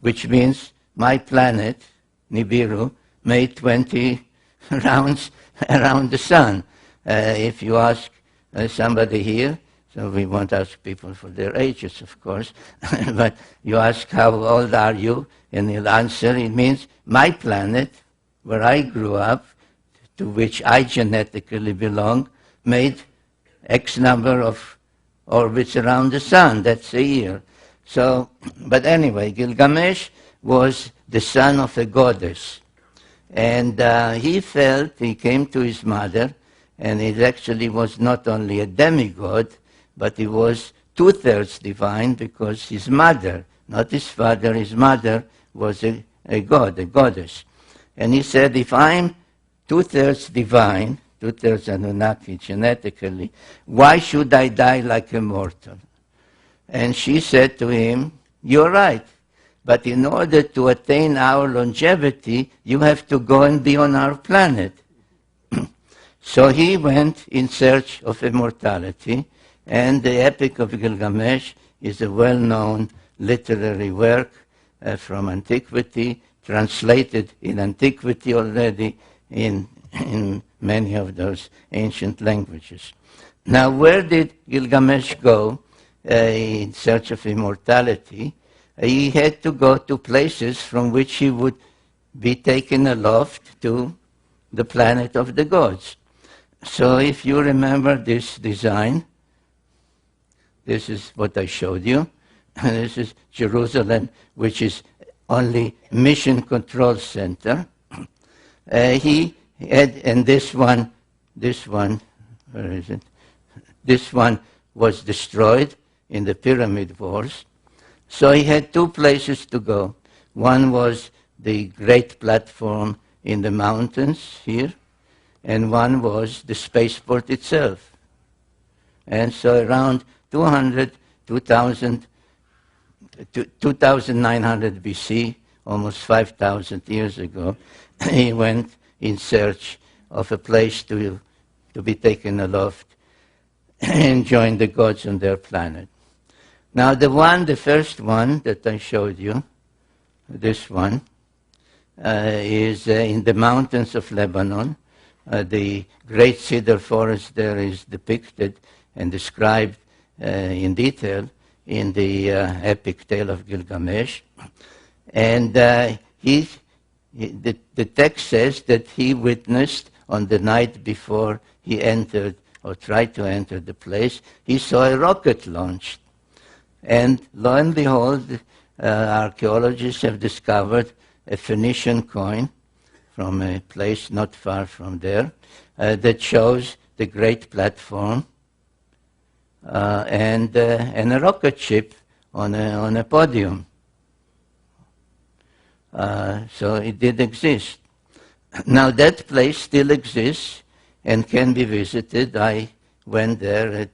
which means my planet, Nibiru, made 20 rounds around the sun. If you ask somebody here, so we won't ask people for their ages, of course, but you ask, how old are you? And he'll answer, it means my planet, where I grew up, to which I genetically belong, made X number of orbits around the sun. That's a year. So, but anyway, Gilgamesh was the son of a goddess. And he came to his mother, and he actually was not only a demigod, but he was two-thirds divine, because his mother, not his father, his mother was a god, a goddess. And he said, if I'm two-thirds divine, two-thirds Anunnaki genetically, why should I die like a mortal? And she said to him, you're right, but in order to attain our longevity, you have to go and be on our planet. So he went in search of immortality, and the Epic of Gilgamesh is a well-known literary work from antiquity, translated in antiquity already in many of those ancient languages. Now, where did Gilgamesh go in search of immortality? He had to go to places from which he would be taken aloft to the planet of the gods. So if you remember this design, this is what I showed you. This is Jerusalem, which is only mission control center. He had, and this one, where is it? This one was destroyed in the pyramid wars. So he had two places to go. One was the great platform in the mountains here, and one was the spaceport itself. And so around 2900 BC, almost 5,000 years ago, he went in search of a place to be taken aloft and join the gods on their planet. Now the first one that I showed you, this one, is in the mountains of Lebanon. The great cedar forest there is depicted and described in detail in the epic tale of Gilgamesh. And the text says that he witnessed on the night before he entered or tried to enter the place, he saw a rocket launched. And lo and behold, archaeologists have discovered a Phoenician coin from a place not far from there that shows the great platform and a rocket ship on a podium. So it did exist. Now that place still exists and can be visited. I went there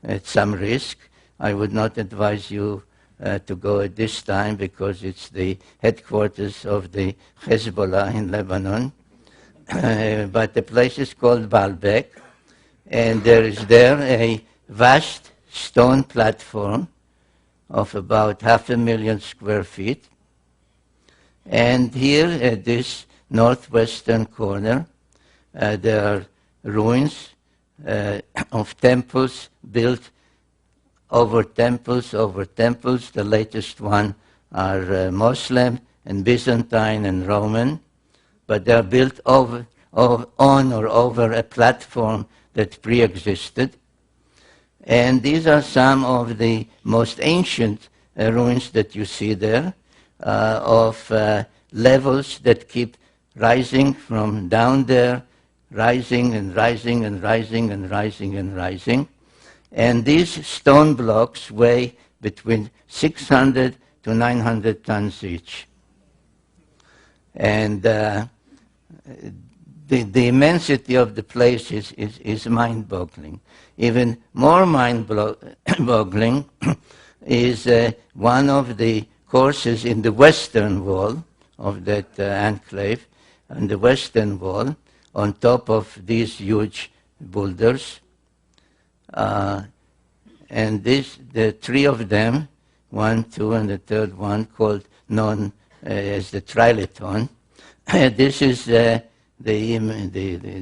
at some risk. I would not advise you to go at this time because it's the headquarters of the Hezbollah in Lebanon. But the place is called Baalbek, and there is there a vast stone platform of about 500,000 square feet. And here at this northwestern corner, there are ruins of temples built over temples over temples. The latest one are Muslim and Byzantine and Roman, but they are built on or over a platform that pre-existed. And these are some of the most ancient ruins that you see there, of levels that keep rising from down there, rising and rising and rising and rising and rising. And these stone blocks weigh between 600 to 900 tons each. And the immensity of the place is mind-boggling. Even more mind-boggling is one of the courses in the western wall of that enclave, on the western wall, on top of these huge boulders. And the three of them, 1, 2, and the third one, known as the Trilithon. This is the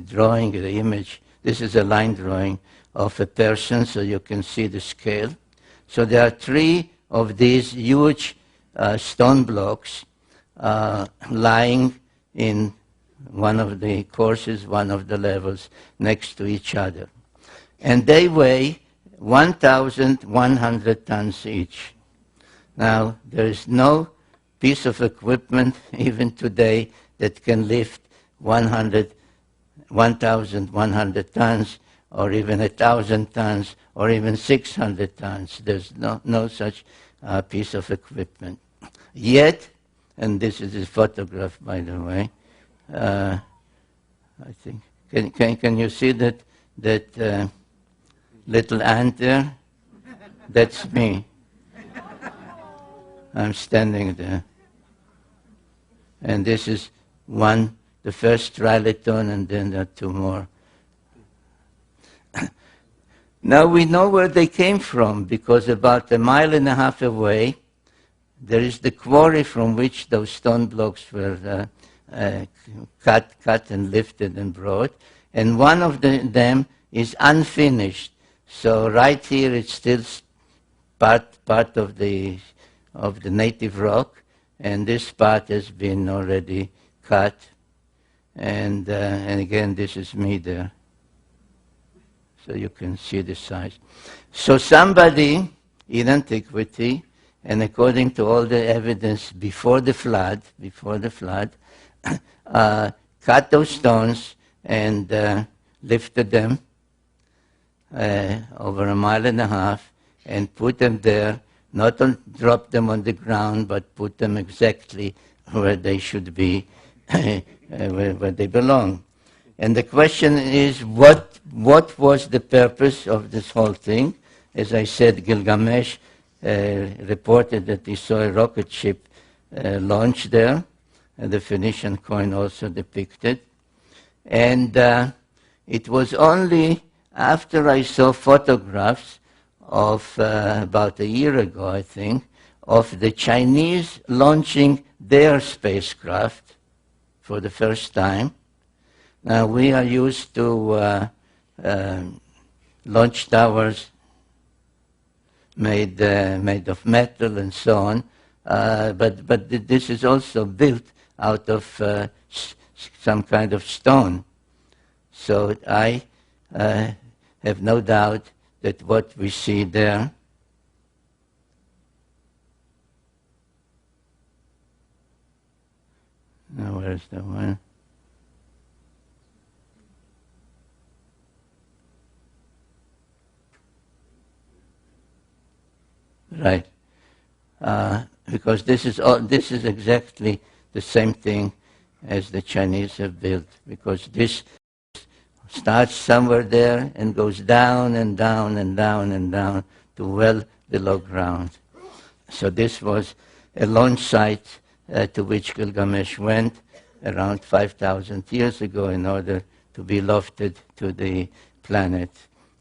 drawing, the image. This is a line drawing of a person, so you can see the scale. So there are three of these huge stone blocks lying in one of the courses, one of the levels, next to each other. And they weigh 1,100 tons each. Now, there is no piece of equipment, even today, that can lift 1,100 tons, or even 1,000 tons, or even 600 tons. There's no such piece of equipment. Yet, and this is a photograph, by the way, I think, can you see that little ant there? That's me. I'm standing there. And this is one, the first trilithon, and then there are two more. Now we know where they came from, because about 1.5 miles away, there is the quarry from which those stone blocks were cut and lifted and brought. And one of them is unfinished. So right here it's still part of the native rock, and this part has been already cut. And again, this is me there. So you can see the size. So somebody in antiquity, and according to all the evidence before the flood, cut those stones and lifted them over 1.5 miles and put them there, not drop them on the ground, but put them exactly where they should be, where they belong. And the question is, what was the purpose of this whole thing? As I said, Gilgamesh reported that he saw a rocket ship launched there, and the Phoenician coin also depicted. And it was only after I saw photographs of about a year ago, I think, of the Chinese launching their spacecraft for the first time. Now we are used to launch towers made of metal and so on, but this is also built out of some kind of stone. So I have no doubt that what we see there now, where's the one? Right, because this is exactly the same thing as the Chinese have built, because this starts somewhere there and goes down and down and down and down to well below ground. So this was a launch site to which Gilgamesh went around 5,000 years ago in order to be lofted to the planet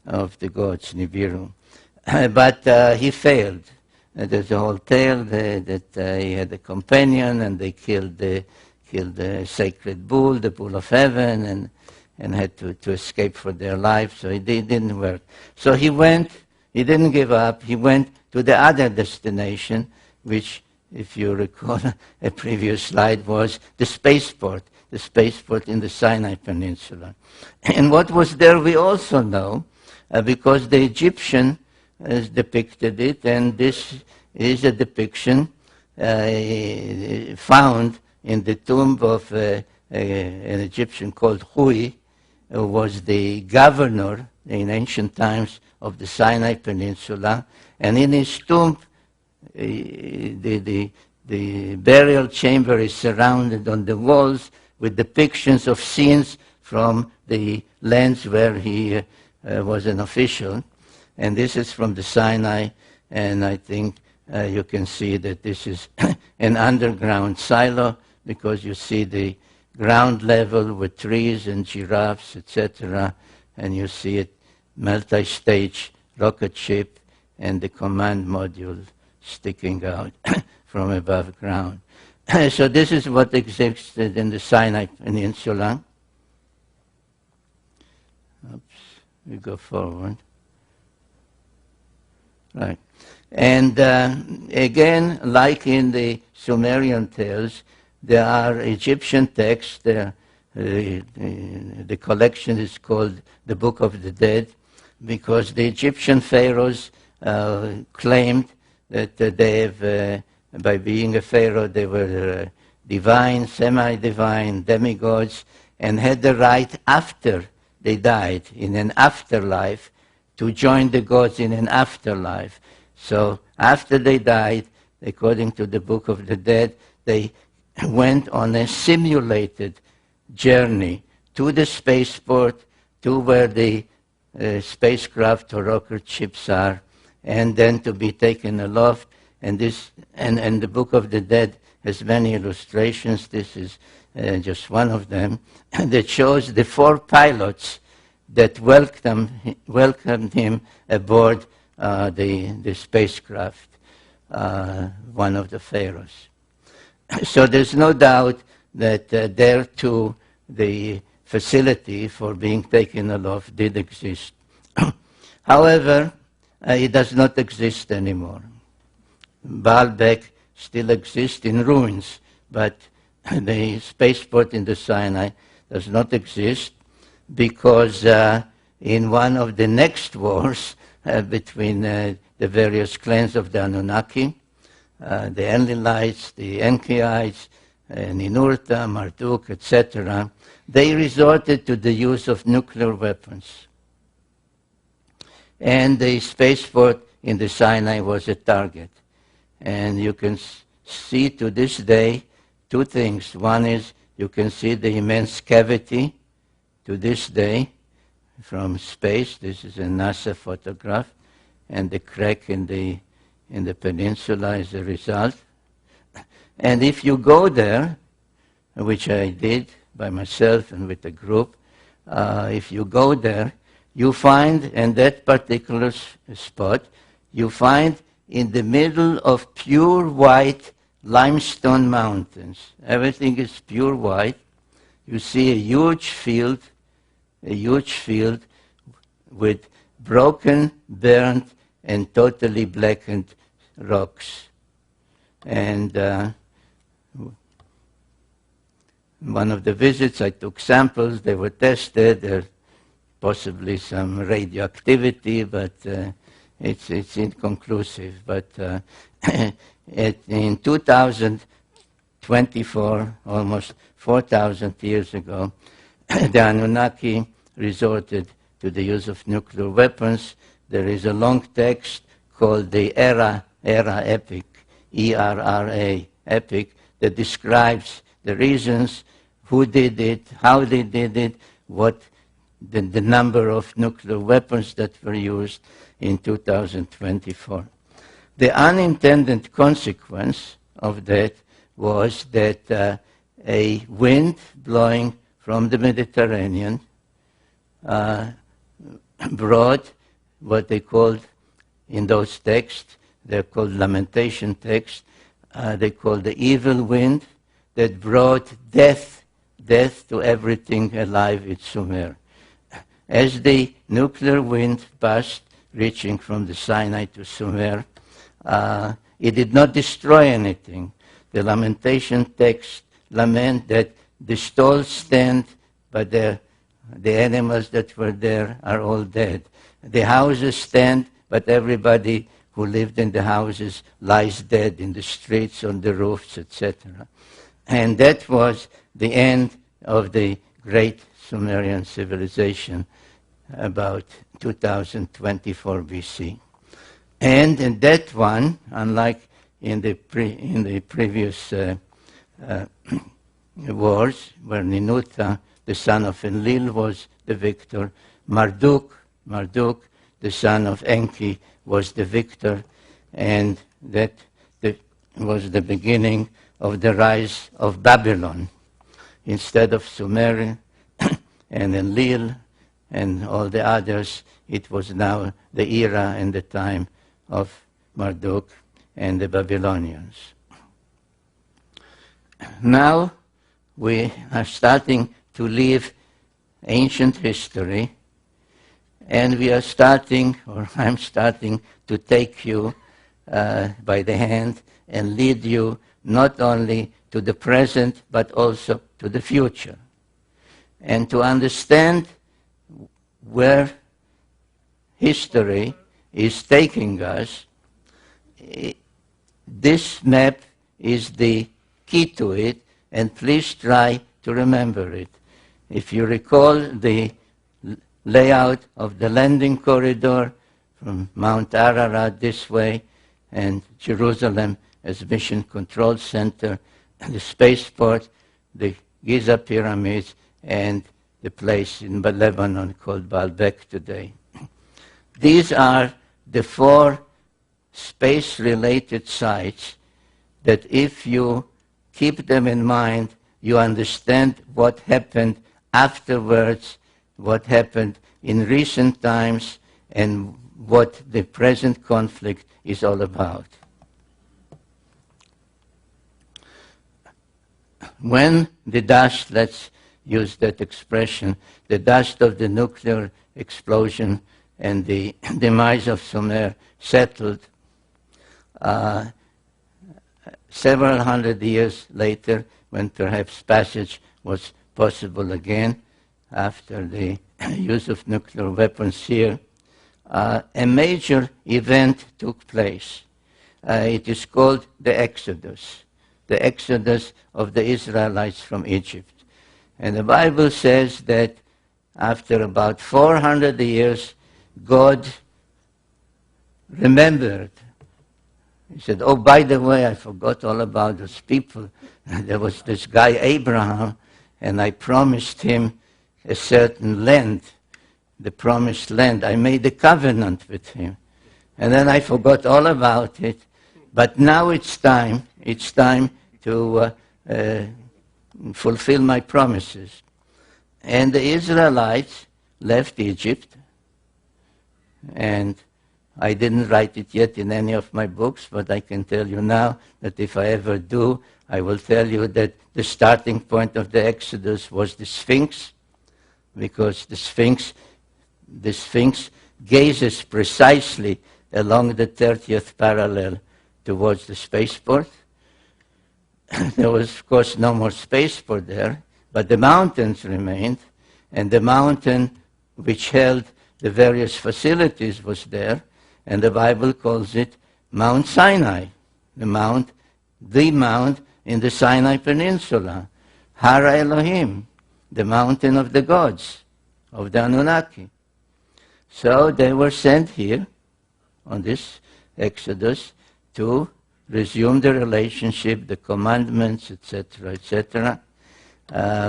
of the gods, Nibiru. But he failed. There's a whole tale that he had a companion, and they killed the sacred bull, the bull of heaven, and had to escape for their life. So it didn't work. So he didn't give up. He went to the other destination, which, if you recall a previous slide, was the spaceport in the Sinai Peninsula. And what was there we also know, because the Egyptian has depicted it, and this is a depiction found in the tomb of an Egyptian called Hui, who was the governor in ancient times of the Sinai Peninsula. And in his tomb, the burial chamber is surrounded on the walls with depictions of scenes from the lands where he was an official. And this is from the Sinai, and I think you can see that this is an underground silo, because you see the ground level with trees and giraffes, etc., and you see it multi-stage rocket ship and the command module sticking out from above ground. So this is what existed in the Sinai Peninsula. Oops, we go forward. Right. And again, like in the Sumerian tales, there are Egyptian texts. The collection is called the Book of the Dead, because the Egyptian pharaohs claimed that they have by being a pharaoh, they were divine, semi-divine, demigods, and had the right after they died, in an afterlife, to join the gods in an afterlife. So after they died, according to the Book of the Dead, they went on a simulated journey to the spaceport, to where the spacecraft or rocket ships are, and then to be taken aloft. And the Book of the Dead has many illustrations. This is just one of them that shows the 4 pilots that welcomed him aboard the spacecraft, one of the pharaohs. So there's no doubt that there too the facility for being taken aloft did exist. However, it does not exist anymore. Baalbek still exists in ruins, but the spaceport in the Sinai does not exist because in one of the next wars between the various clans of the Anunnaki, the Enlilites, the Enkiites, Ninurta, Marduk, etc., they resorted to the use of nuclear weapons. And the spaceport in the Sinai was a target. And you can see to this day 2 things. One is you can see the immense cavity to this day from space. This is a NASA photograph. And the crack in the peninsula is the result. And if you go there, which I did by myself and with a group, if you go there, you find, in that particular spot, you find in the middle of pure white limestone mountains. Everything is pure white. You see a huge field with broken, burnt, and totally blackened rocks. And one of the visits, I took samples. They were tested. There's possibly some radioactivity, but it's inconclusive. But in 2024, almost 4,000 years ago, the Anunnaki resorted to the use of nuclear weapons. There is a long text called the Era Epic, E-R-R-A, Epic, that describes the reasons, who did it, how they did it, what the number of nuclear weapons that were used in 2024. The unintended consequence of that was that a wind blowing from the Mediterranean brought what they called, in those texts, they're called lamentation texts, they called the evil wind that brought death to everything alive in Sumer. As the nuclear wind passed, reaching from the Sinai to Sumer, it did not destroy anything. The lamentation text lament that the stalls stand, but the animals that were there are all dead. The houses stand, but everybody who lived in the houses lies dead in the streets, on the roofs, etc. And that was the end of the great Sumerian civilization about 2024 BC. And in that one, unlike in the previous wars, where Ninurta, the son of Enlil, was the victor, Marduk, the son of Enki, was the victor, and that was the beginning of the rise of Babylon. Instead of Sumer and Enlil and all the others, it was now the era and the time of Marduk and the Babylonians. Now we are starting to leave ancient history, and we are starting, or I'm starting, to take you by the hand and lead you not only to the present, but also to the future. And to understand where history is taking us, This map is the key to it, and please try to remember it. If you recall the layout of the landing corridor from Mount Ararat this way, and Jerusalem as Mission Control Center, the spaceport, the Giza Pyramids, and the place in Lebanon called Baalbek today. These are the 4 space-related sites that if you keep them in mind, you understand what happened afterwards, what happened in recent times, and what the present conflict is all about. When the dust, let's use that expression, the dust of the nuclear explosion and the demise of Sumer settled, several hundred years later, when perhaps passage was possible again after the use of nuclear weapons here, a major event took place. It is called the Exodus of the Israelites from Egypt. And the Bible says that after about 400 years, God remembered. He said, oh, by the way, I forgot all about those people. There was this guy, Abraham, and I promised him a certain land, the promised land. I made a covenant with him. And then I forgot all about it. But now it's time to fulfill my promises. And the Israelites left Egypt, and I didn't write it yet in any of my books, but I can tell you now that if I ever do, I will tell you that the starting point of the Exodus was the Sphinx, because the Sphinx gazes precisely along the 30th parallel towards the spaceport. There was, of course, no more spaceport there, but the mountains remained, and the mountain which held the various facilities was there, and the Bible calls it Mount Sinai, the mount in the Sinai Peninsula, Hara Elohim, the mountain of the gods, of the Anunnaki. So they were sent here on this Exodus to resume the relationship, the commandments, etc.,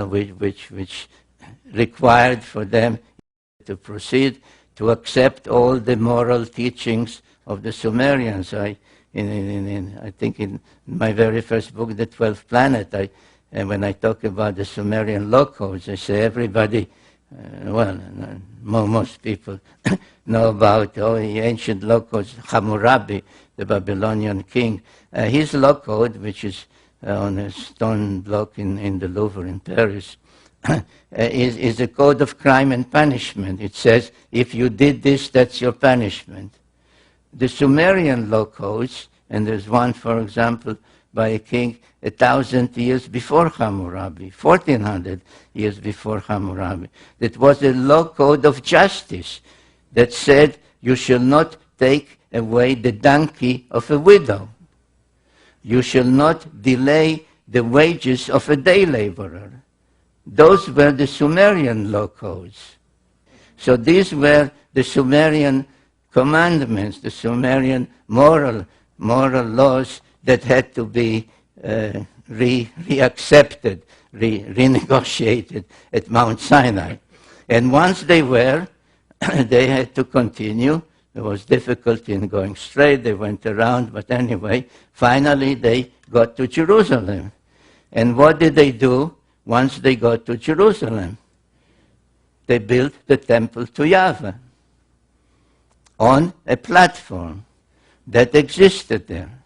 which required for them to proceed to accept all the moral teachings of the Sumerians. I think in my very first book, The 12th Planet, when I talk about the Sumerian law codes, I say everybody, most people know about the ancient law codes, Hammurabi, the Babylonian king. His law code, which is on a stone block in the Louvre in Paris, is a code of crime and punishment. It says, if you did this, that's your punishment. The Sumerian law codes, and there's one, for example, by a king 1,000 years before Hammurabi, 1,400 years before Hammurabi, that was a law code of justice that said you shall not take away the donkey of a widow. You shall not delay the wages of a day laborer. Those were the Sumerian law codes. So these were the Sumerian commandments, the Sumerian moral laws that had to be reaccepted, renegotiated at Mount Sinai. And once they were, they had to continue. There was difficulty in going straight. They went around, but anyway, finally they got to Jerusalem. And what did they do once they got to Jerusalem? They built the temple to Yahweh on a platform that existed there.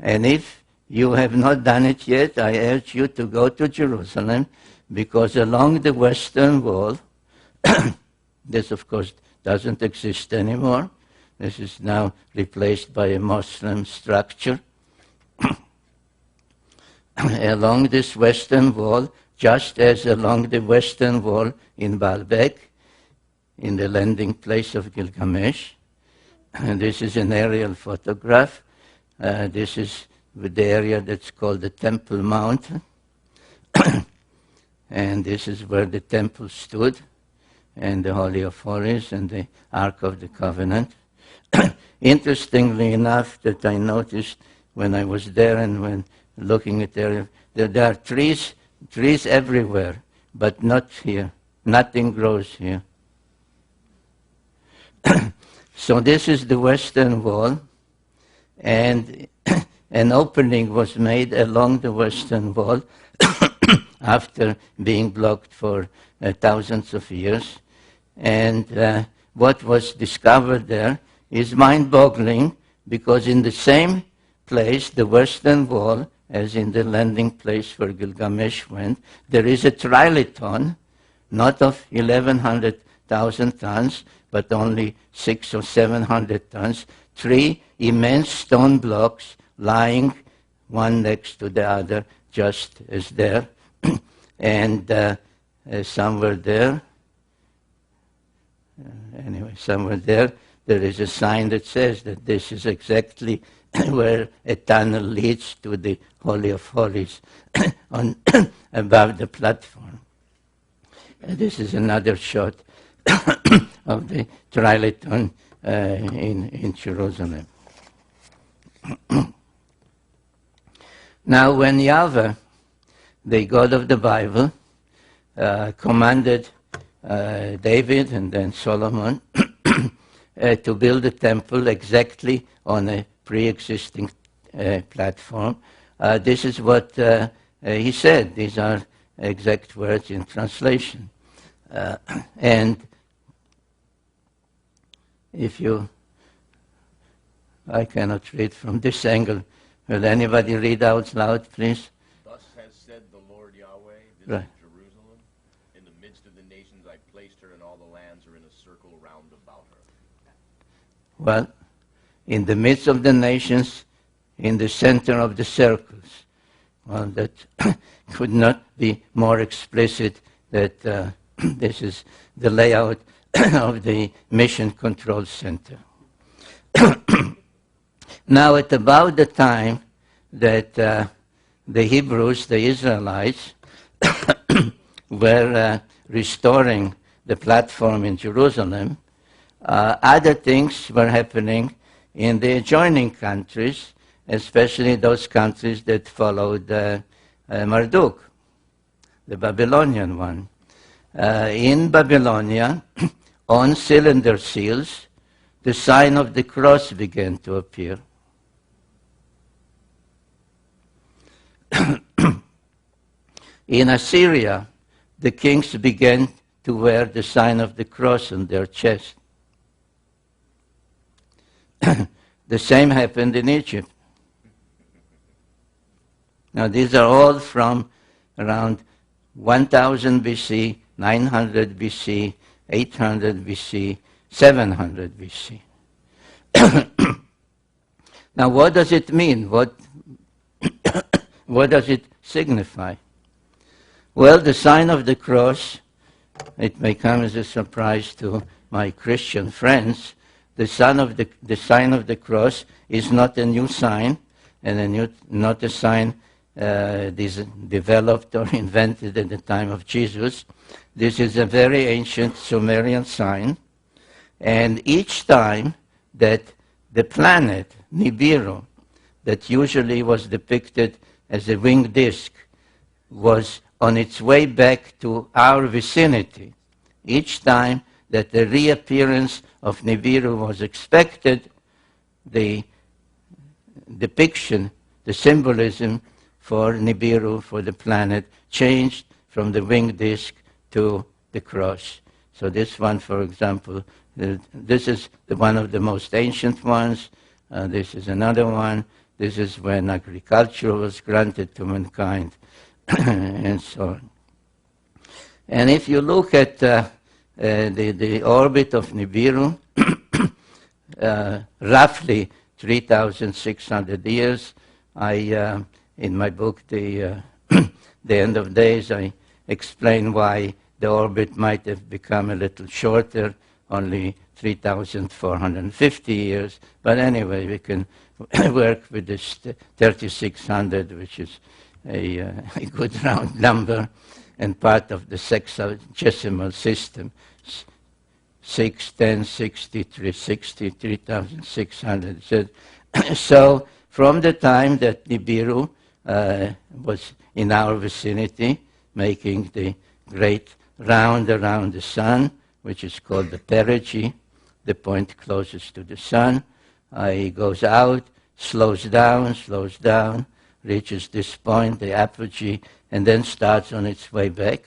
And if you have not done it yet, I urge you to go to Jerusalem, because along the Western Wall, this of course doesn't exist anymore. This is now replaced by a Muslim structure. Along this Western Wall, just as along the Western Wall in Baalbek, in the landing place of Gilgamesh, and this is an aerial photograph, This is the area that's called the Temple Mount. And this is where the temple stood, and the Holy of Holies and the Ark of the Covenant. Interestingly enough, that I noticed when I was there and when looking at the area, that there are trees everywhere, but not here. Nothing grows here. So this is the western wall, and an opening was made along the western wall after being blocked for thousands of years. And what was discovered there is mind-boggling, because in the same place, the western wall, as in the landing place where Gilgamesh went, there is a trilithon, not of 1,100,000 tons, but only 600 or 700 tons, 3 immense stone blocks lying one next to the other, just as there. And somewhere there, there is a sign that says that this is exactly where a tunnel leads to the Holy of Holies above the platform. This is another shot of the trilithon in Jerusalem. Now, when Yahweh, the God of the Bible, commanded David and then Solomon to build a temple exactly on a pre-existing platform, this is what he said. These are exact words in translation. And if I cannot read from this angle. Will anybody read out loud, please? Thus has said the Lord Yahweh, this Right. is Jerusalem. In the midst of the nations I placed her, and all the lands are in a circle round about her. Well, in the midst of the nations, in the center of the circles. Well, that could not be more explicit that this is the layout of the Mission Control Center. Now, at about the time that the Hebrews, the Israelites, were restoring the platform in Jerusalem, other things were happening in the adjoining countries, especially those countries that followed Marduk, the Babylonian one. In Babylonia, on cylinder seals, the sign of the cross began to appear. In Assyria, the kings began to wear the sign of the cross on their chest. The same happened in Egypt. Now, these are all from around 1000 BC, 900 BC, 800 BC, 700 BC. Now, what does it mean? What does it signify? Well, the sign of the cross, it may come as a surprise to my Christian friends, the sign of the cross is not a new sign, and not a sign developed or invented at the time of Jesus. This is a very ancient Sumerian sign, and each time that the planet Nibiru, that usually was depicted as a winged disk, was on its way back to our vicinity, each time that the reappearance of Nibiru was expected, the depiction, the symbolism for Nibiru, for the planet, changed from the winged disk to the cross. So this one, for example, this is one of the most ancient ones. This is another one. This is when agriculture was granted to mankind, and so on. And if you look at the orbit of Nibiru, roughly 3,600 years, in my book, The End of Days, I explain why the orbit might have become a little shorter, only 3,450 years. But anyway, we can work with this 3,600, which is a good round number and part of the sexagesimal system. 6, 10, 63, 60, 3,600. So from the time that Nibiru was in our vicinity, making the great round around the sun, which is called the perigee, the point closest to the sun, he goes out, slows down, reaches this point, the apogee, and then starts on its way back.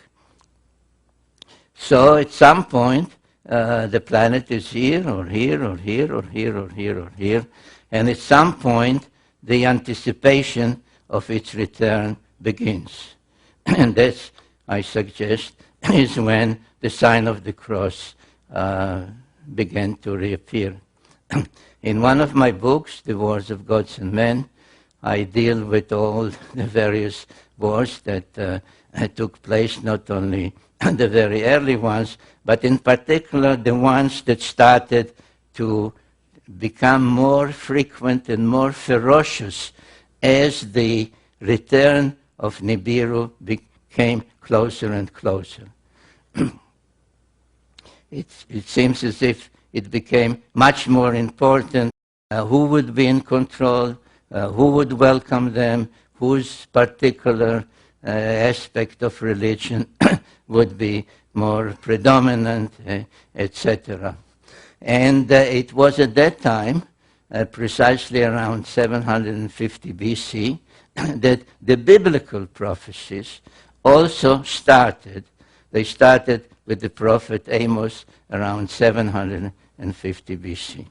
So at some point, the planet is here, or here, or here, or here, or here, or here, and at some point, the anticipation of its return begins. And that's, I suggest, is when the sign of the cross began to reappear. In one of my books, The Wars of Gods and Men, I deal with all the various wars that took place, not only the very early ones, but in particular the ones that started to become more frequent and more ferocious as the return of Nibiru became closer and closer. It seems as if it became much more important who would be in control, who would welcome them, whose particular aspect of religion would be more predominant, etc. And it was at that time, precisely around 750 BC, that the biblical prophecies also started. They started with the prophet Amos around 750 BC.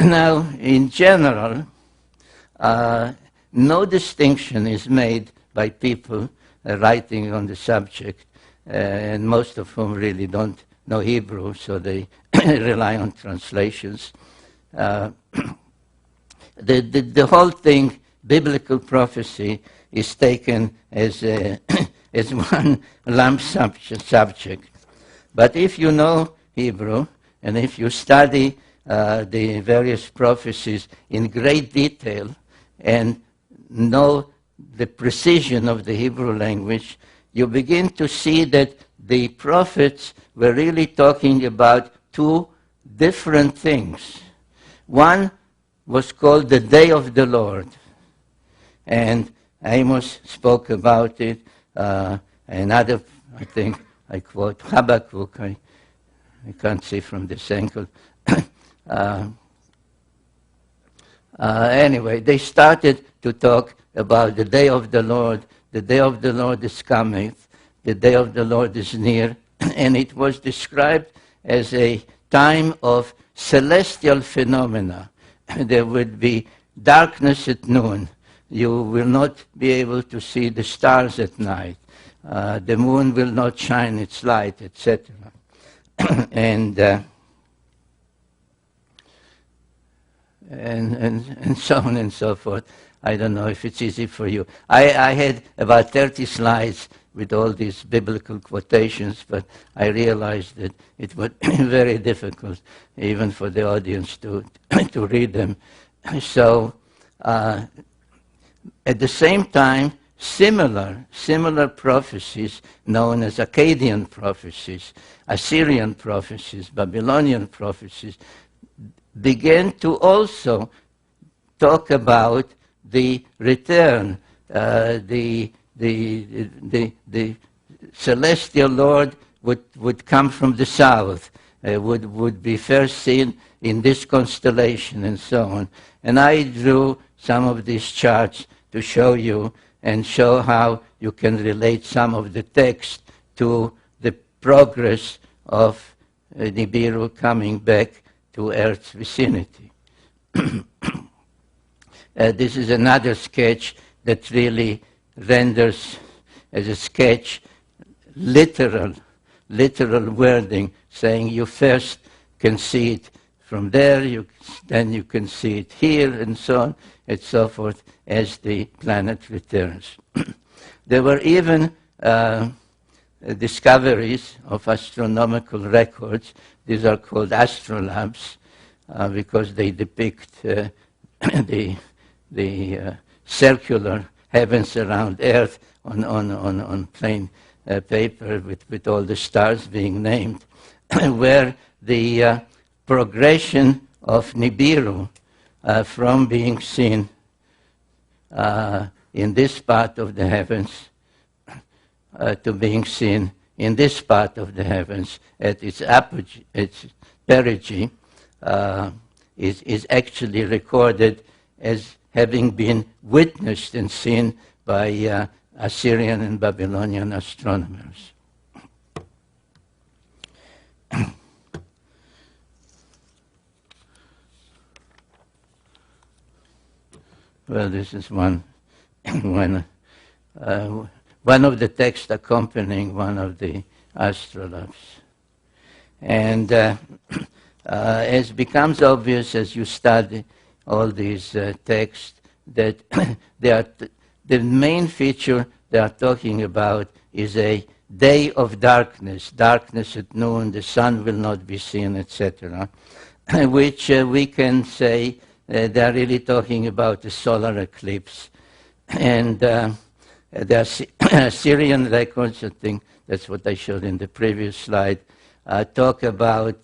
Now, in general, no distinction is made by people writing on the subject, and most of whom really don't know Hebrew, so they rely on translations. The whole thing, biblical prophecy, is taken as one lump subject. But if you know Hebrew, and if you study the various prophecies in great detail, and know the precision of the Hebrew language, you begin to see that the prophets were really talking about two different things. One was called the Day of the Lord, and Amos spoke about it. Another, I think, I quote Habakkuk, I can't see from this angle. Anyway, they started to talk about the day of the Lord. The day of the Lord is coming. The day of the Lord is near. And it was described as a time of celestial phenomena. There would be darkness at noon. You will not be able to see the stars at night. The moon will not shine its light, etc. and so on and so forth. I don't know if it's easy for you. I had about 30 slides with all these biblical quotations, but I realized that it would be very difficult even for the audience to read them. So at the same time, similar prophecies known as Akkadian prophecies, Assyrian prophecies, Babylonian prophecies, began to also talk about the return, the celestial Lord would come from the south, would be first seen in this constellation, and so on. And I drew some of these charts to show you and show how you can relate some of the text to the progress of Nibiru coming back to Earth's vicinity. This is another sketch that really renders as a sketch literal wording, saying you first can see it from there, then you can see it here, and so on and so forth as the planet returns. There were even discoveries of astronomical records. These are called astrolabes because they depict the circular heavens around Earth on plain paper with all the stars being named, where the progression of Nibiru from being seen in this part of the heavens to being seen in this part of the heavens at its apogee, its perigee, is actually recorded as having been witnessed and seen by Assyrian and Babylonian astronomers. Well, this is one of the texts accompanying one of the astrolabes. And as becomes obvious as you study all these texts, that the main feature they are talking about is a day of darkness, darkness at noon, the sun will not be seen, etc., which we can say they are really talking about the solar eclipse. And the Assyrian records, I think that's what I showed in the previous slide, talk about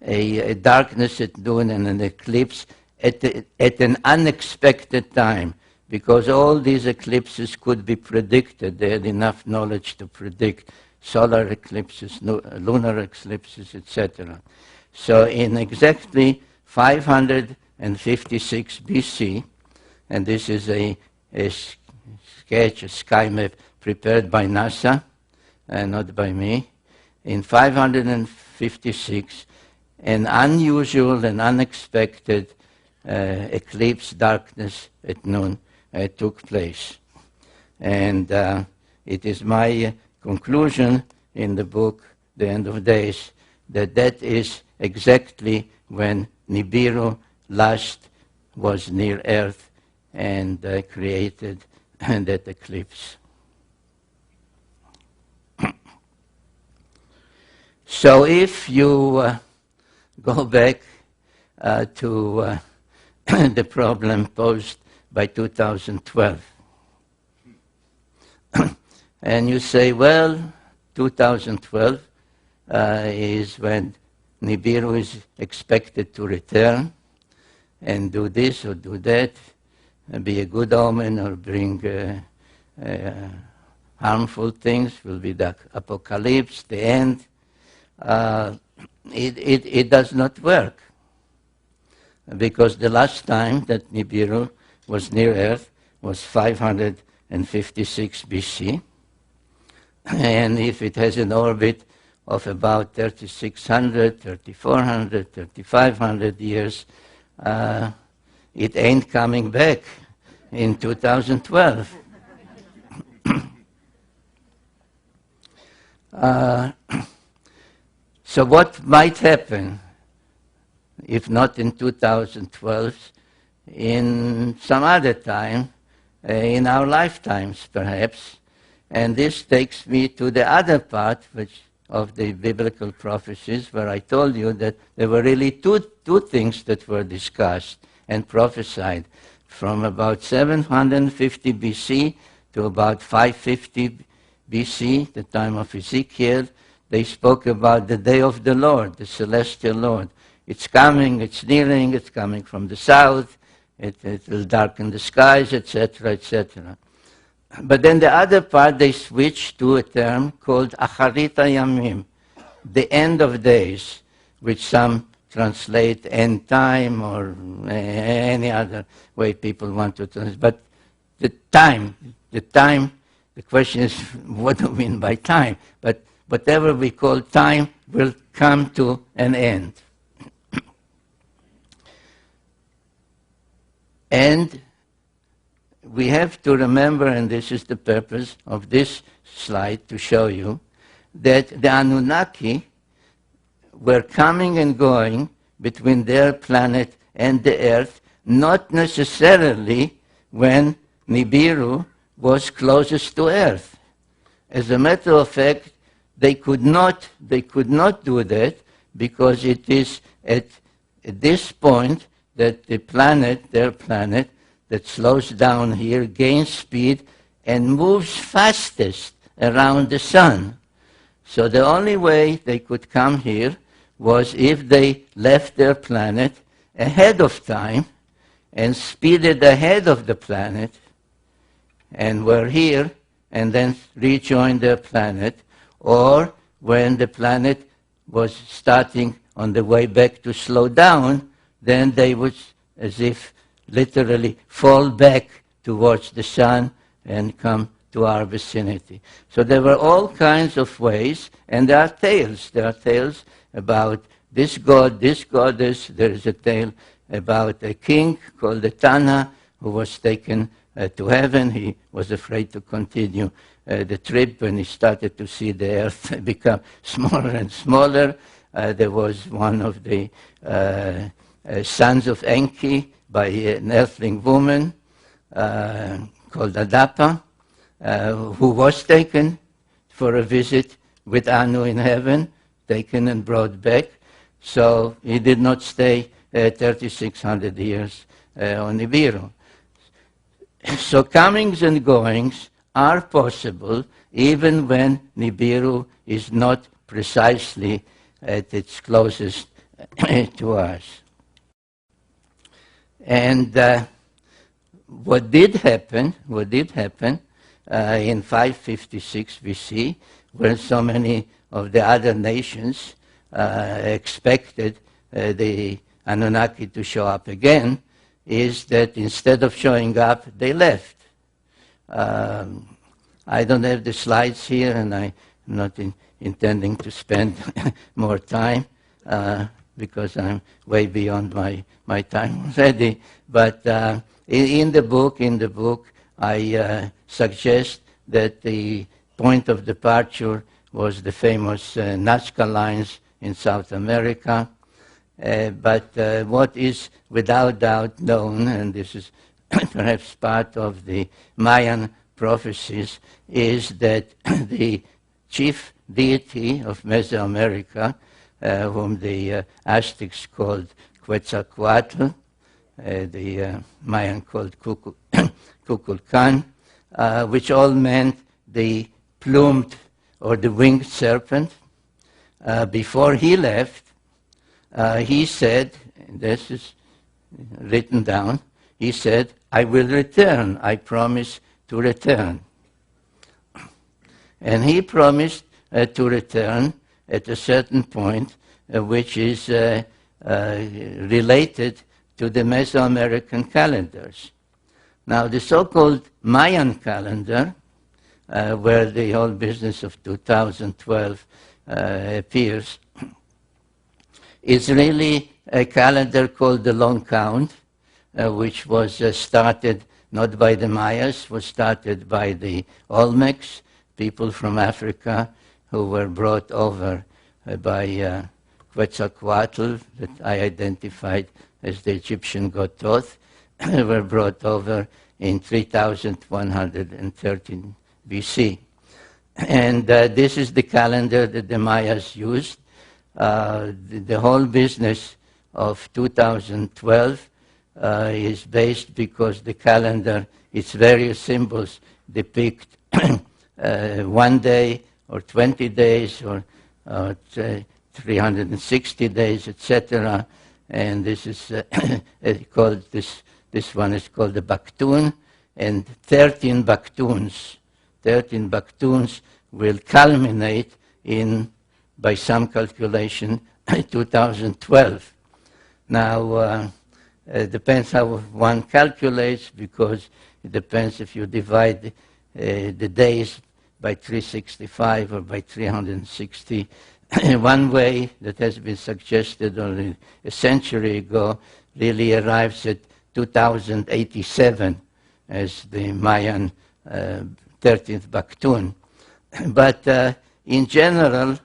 a darkness at noon and an eclipse at an unexpected time, because all these eclipses could be predicted. They had enough knowledge to predict solar eclipses, lunar eclipses, etc. So in exactly 556 BC, and this is a sketch, a sky map prepared by NASA, not by me. In 556, an unusual and unexpected eclipse, darkness at noon, took place. And it is my conclusion in the book, The End of Days, that is exactly when Nibiru last was near Earth and created that eclipse. So if you go back to the problem posed by 2012, and you say, well, 2012 is when Nibiru is expected to return and do this or do that, and be a good omen or bring harmful things, will be the apocalypse, the end. It does not work, because the last time that Nibiru was near Earth was 556 BC, and if it has an orbit of about 3,600, 3,400, 3,500 years, it ain't coming back in 2012. So what might happen, if not in 2012, in some other time, in our lifetimes perhaps? And this takes me to the other part of the biblical prophecies, where I told you that there were really two things that were discussed and prophesied. From about 750 BC to about 550 BC, the time of Ezekiel, they spoke about the day of the Lord, the celestial Lord. It's coming, it's nearing, it's coming from the south, it will darken the skies, etc., etc. But then the other part, they switched to a term called Acharita Yamim, the end of days, which some translate end time or any other way people want to translate. But the time, the question is, what do we mean by time? But whatever we call time will come to an end. And we have to remember, and this is the purpose of this slide, to show you that the Anunnaki were coming and going between their planet and the Earth, not necessarily when Nibiru was closest to Earth. As a matter of fact, they could not do that, because it is at this point that the planet, their planet, that slows down here, gains speed and moves fastest around the sun. So the only way they could come here was if they left their planet ahead of time and speeded ahead of the planet and were here and then rejoined their planet, or when the planet was starting on the way back to slow down, then they would, as if literally, fall back towards the sun and come to our vicinity. So there were all kinds of ways, and there are tales. There are tales about this god, this goddess. There is a tale about a king called the Tana who was taken to heaven. He was afraid to continue the trip when he started to see the earth become smaller and smaller. There was one of the sons of Enki by an earthling woman called Adapa, who was taken for a visit with Anu in heaven, taken and brought back. So he did not stay 3,600 years on Nibiru. So comings and goings are possible even when Nibiru is not precisely at its closest to us. And what did happen in 556 BC, when so many of the other nations expected the Anunnaki to show up again, is that instead of showing up, they left. I don't have the slides here, and I'm not intending to spend more time because I'm way beyond my time already. But in the book, I suggest that the point of departure was the famous Nazca lines in South America. But what is without doubt known, and this is perhaps part of the Mayan prophecies, is that the chief deity of Mesoamerica, whom the Aztecs called Quetzalcoatl, the Mayan called Kukulkan, which all meant the plumed or the winged serpent. Before he left, he said, and this is written down, he said, "I will return, I promise to return." And he promised to return at a certain point, which is related to the Mesoamerican calendars. Now, the so-called Mayan calendar, where the whole business of 2012 appears, is really a calendar called the Long Count, which was started not by the Mayas, was started by the Olmecs, people from Africa who were brought over by Quetzalcoatl, that I identified as the Egyptian god Thoth, were brought over in 3113 BC. And this is the calendar that the Mayas used. The whole business of 2012 is based because the calendar, its various symbols depict 1 day or 20 days or 360 days, etc. And this is called this one is called the Baktun, and 13 Baktuns will culminate in, by some calculation, 2012. Now, it depends how one calculates, because it depends if you divide the days by 365 or by 360. One way that has been suggested only a century ago really arrives at 2087 as the Mayan 13th Baktun. But in general,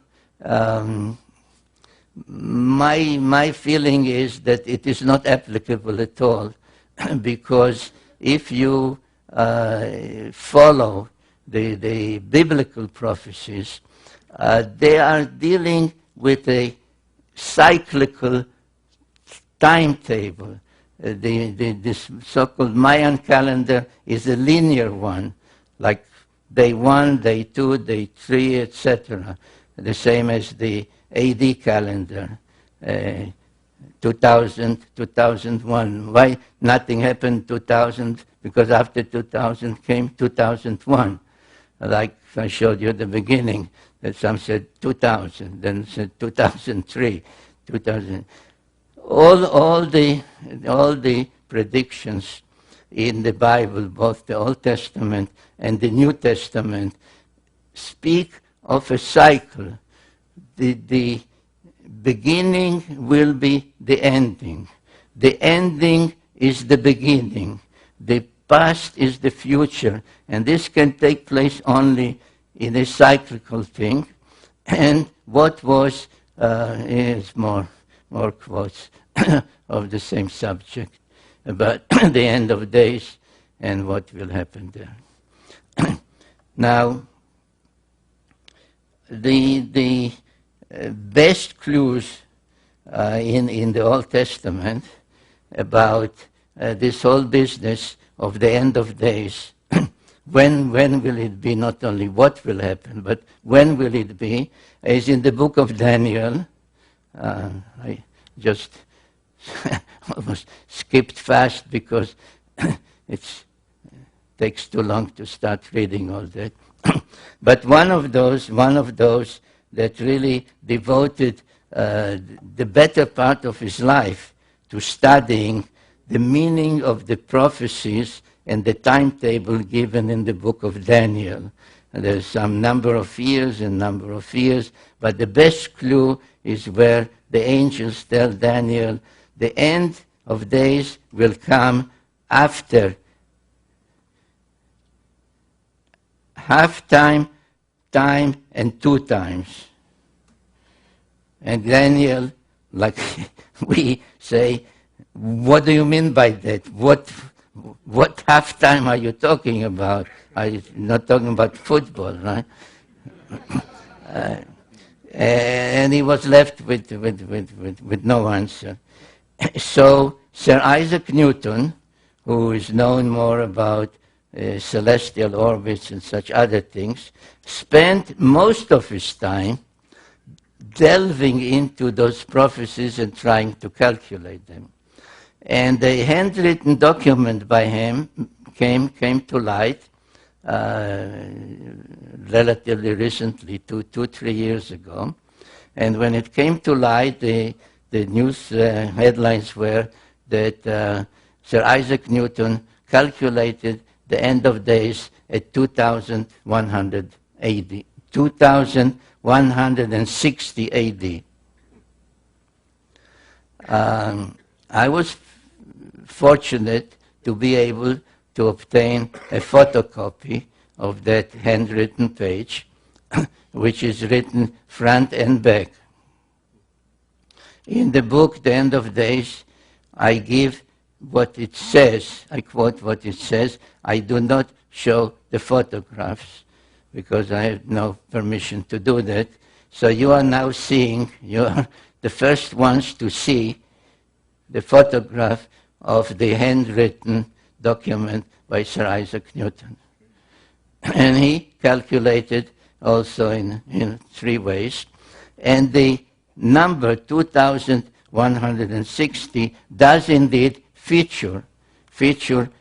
my feeling is that it is not applicable at all, because if you follow the biblical prophecies, they are dealing with a cyclical timetable. This so-called Mayan calendar is a linear one, like day 1, day 2, day 3, etc. The same as the AD calendar, 2000, 2001. Why nothing happened 2000? Because after 2000 came 2001. Like I showed you at the beginning, that some said 2000, then said 2003, 2000. All the predictions in the Bible, both the Old Testament and the New Testament, speak of a cycle. The beginning will be the ending. The ending is the beginning. The past is the future. And this can take place only in a cyclical thing. And what was, is more quotes of the same subject about the end of days and what will happen there. Now, the best clues in the Old Testament about this whole business of the end of days, when will it be, not only what will happen, but when will it be, is in the book of Daniel. I just almost skipped fast because it takes too long to start reading all that. But one of those that really devoted the better part of his life to studying the meaning of the prophecies and the timetable given in the book of Daniel. And there's some number of years, but the best clue is where the angels tell Daniel, the end of days will come after half time, time, and 2 times. And Daniel, like we say, what do you mean by that? What half time are you talking about? Are you not talking about football, right? And he was left with no answer. So Sir Isaac Newton, who is known more about celestial orbits and such other things, spent most of his time delving into those prophecies and trying to calculate them. And a handwritten document by him came to light relatively recently, 2-3 years ago. And when it came to light, the news headlines were that Sir Isaac Newton calculated the end of days at 2100 AD, 2160 AD. I was fortunate to be able to obtain a photocopy of that handwritten page, which is written front and back. In the book, The End of Days, I give what it says. I quote what it says. I do not show the photographs because I have no permission to do that. So you are now seeing, you are the first ones to see the photograph of the handwritten document by Sir Isaac Newton. And he calculated also in 3 ways. And the number 2160 does indeed feature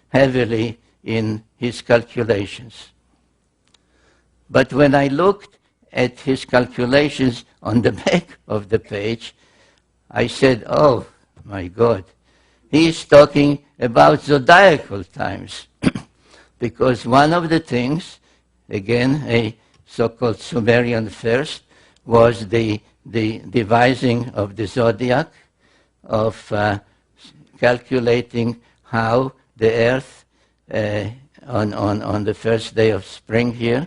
heavily in his calculations. But when I looked at his calculations on the back of the page, I said, oh my God, he is talking about zodiacal times. Because one of the things, again, a so-called Sumerian first, was the devising of the zodiac, of calculating how the earth on the first day of spring here,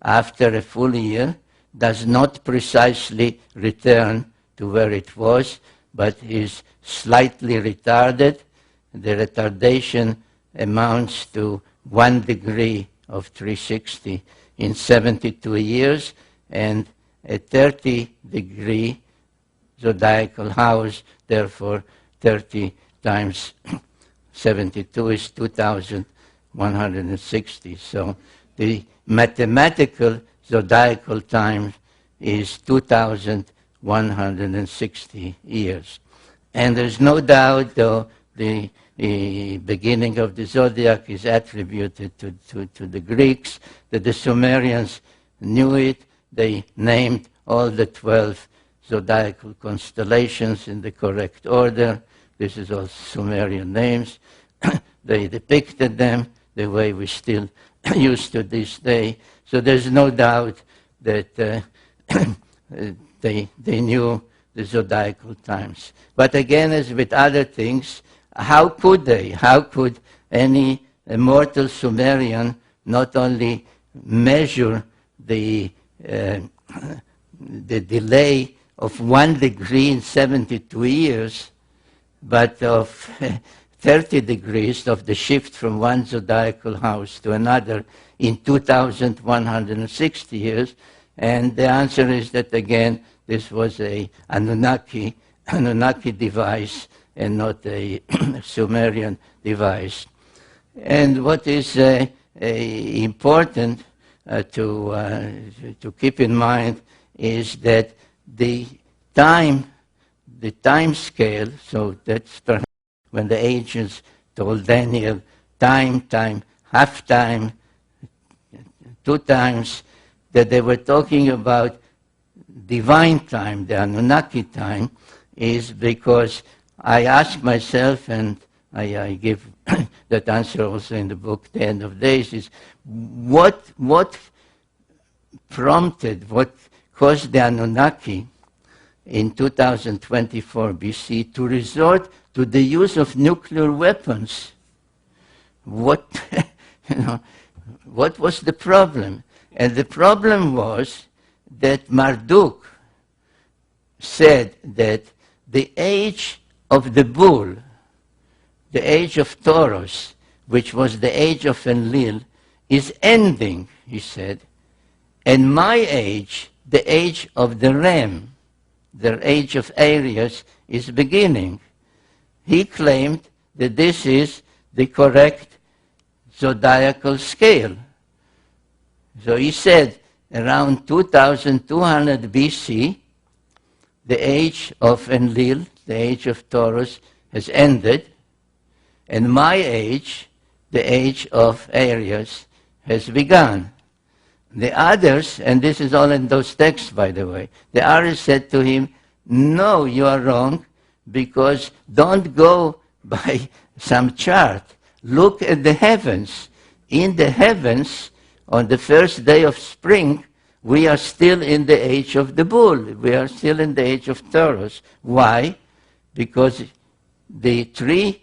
after a full year, does not precisely return to where it was, but is slightly retarded. The retardation amounts to 1 degree of 360 in 72 years, and a 30-degree zodiacal house, therefore 30 times 72 is 2,160. So the mathematical zodiacal time is 2,160 years. And there's no doubt, though, the beginning of the zodiac is attributed to the Greeks, that the Sumerians knew it. They named all the 12 zodiacal constellations in the correct order. This is all Sumerian names. They depicted them the way we still use to this day. So there's no doubt that they knew the zodiacal times. But again, as with other things, how could they? How could any immortal Sumerian not only measure the delay of 1 degree in 72 years, but of 30 degrees of the shift from one zodiacal house to another in 2,160 years? And the answer is that, again, this was a Anunnaki device and not a Sumerian device. And what is important to keep in mind is that the time scale, so that's perhaps when the ancients told Daniel time, half time, 2 times, that they were talking about divine time, the Anunnaki time, is because I ask myself, and I give that answer also in the book, The End of Days, is what prompted, what caused the Anunnaki in 2024 BC to resort to the use of nuclear weapons? What was the problem? And the problem was that Marduk said that the age of the bull, the age of Taurus, which was the age of Enlil, is ending, he said, and my age, the age of the ram, the age of Aries, is beginning. He claimed that this is the correct zodiacal scale. So he said around 2200 BC, the age of Enlil, the age of Taurus, has ended, and my age, the age of Aries, has begun. The others, and this is all in those texts, by the way, the others said to him, no, you are wrong, because don't go by some chart. Look at the heavens. In the heavens, on the first day of spring, we are still in the age of the bull. We are still in the age of Taurus. Why? Because the three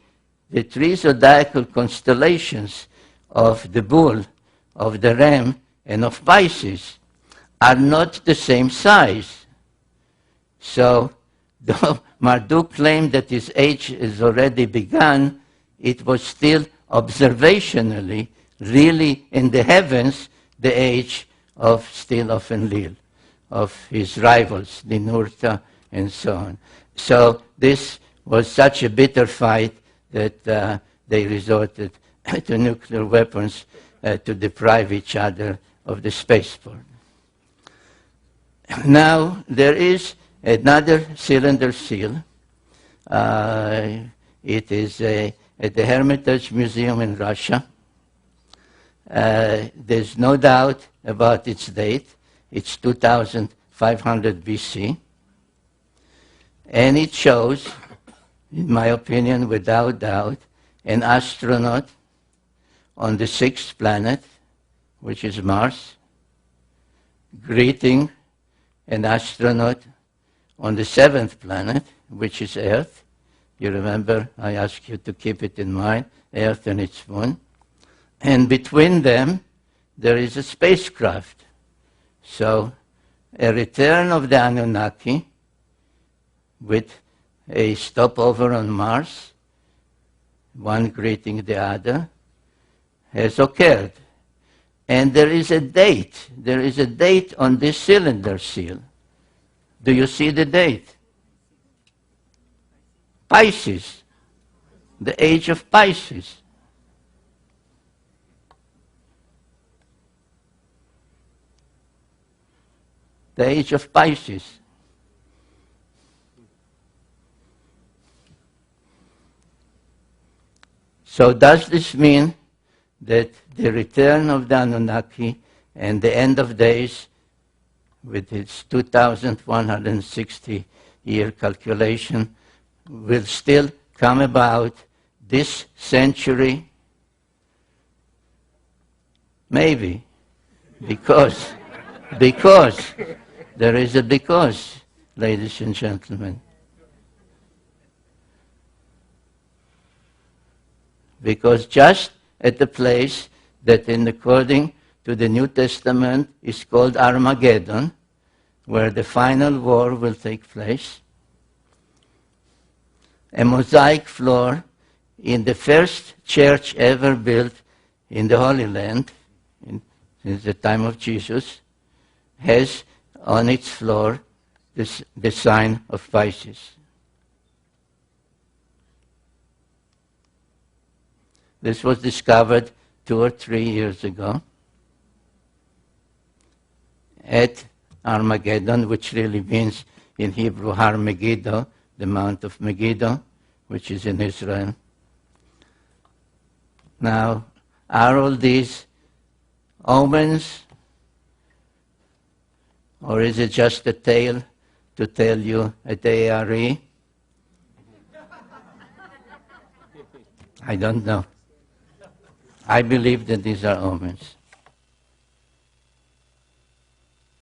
zodiacal constellations of the bull, of the ram, and of Pisces are not the same size. So, though Marduk claimed that his age has already begun, it was still observationally, really in the heavens, the age of Enlil, of his rivals, Ninurta, and so on. So this was such a bitter fight that they resorted to nuclear weapons to deprive each other of the spaceport. Now, there is another cylinder seal. It is at the Hermitage Museum in Russia. There's no doubt about its date. It's 2500 BC. And it shows, in my opinion, without doubt, an astronaut on the 6th planet, which is Mars, greeting an astronaut on the 7th planet, which is Earth. You remember, I asked you to keep it in mind, Earth and its moon. And between them, there is a spacecraft. So, a return of the Anunnaki with a stopover on Mars, one greeting the other, has occurred. And there is a date. There is a date on this cylinder seal. Do you see the date? Pisces. The age of Pisces. The age of Pisces. So does this mean that the return of the Anunnaki and the end of days, with its 2,160-year calculation, will still come about this century? Maybe. Because there is a because, ladies and gentlemen. Because just at the place that, according to the New Testament, is called Armageddon, where the final war will take place, a mosaic floor in the first church ever built in the Holy Land, since the time of Jesus, has on its floor the sign of Pisces. This was discovered 2 or 3 years ago at Armageddon, which really means in Hebrew Har Megiddo, the Mount of Megiddo, which is in Israel. Now, are all these omens, or is it just a tale to tell you at ARE? I don't know. I believe that these are omens.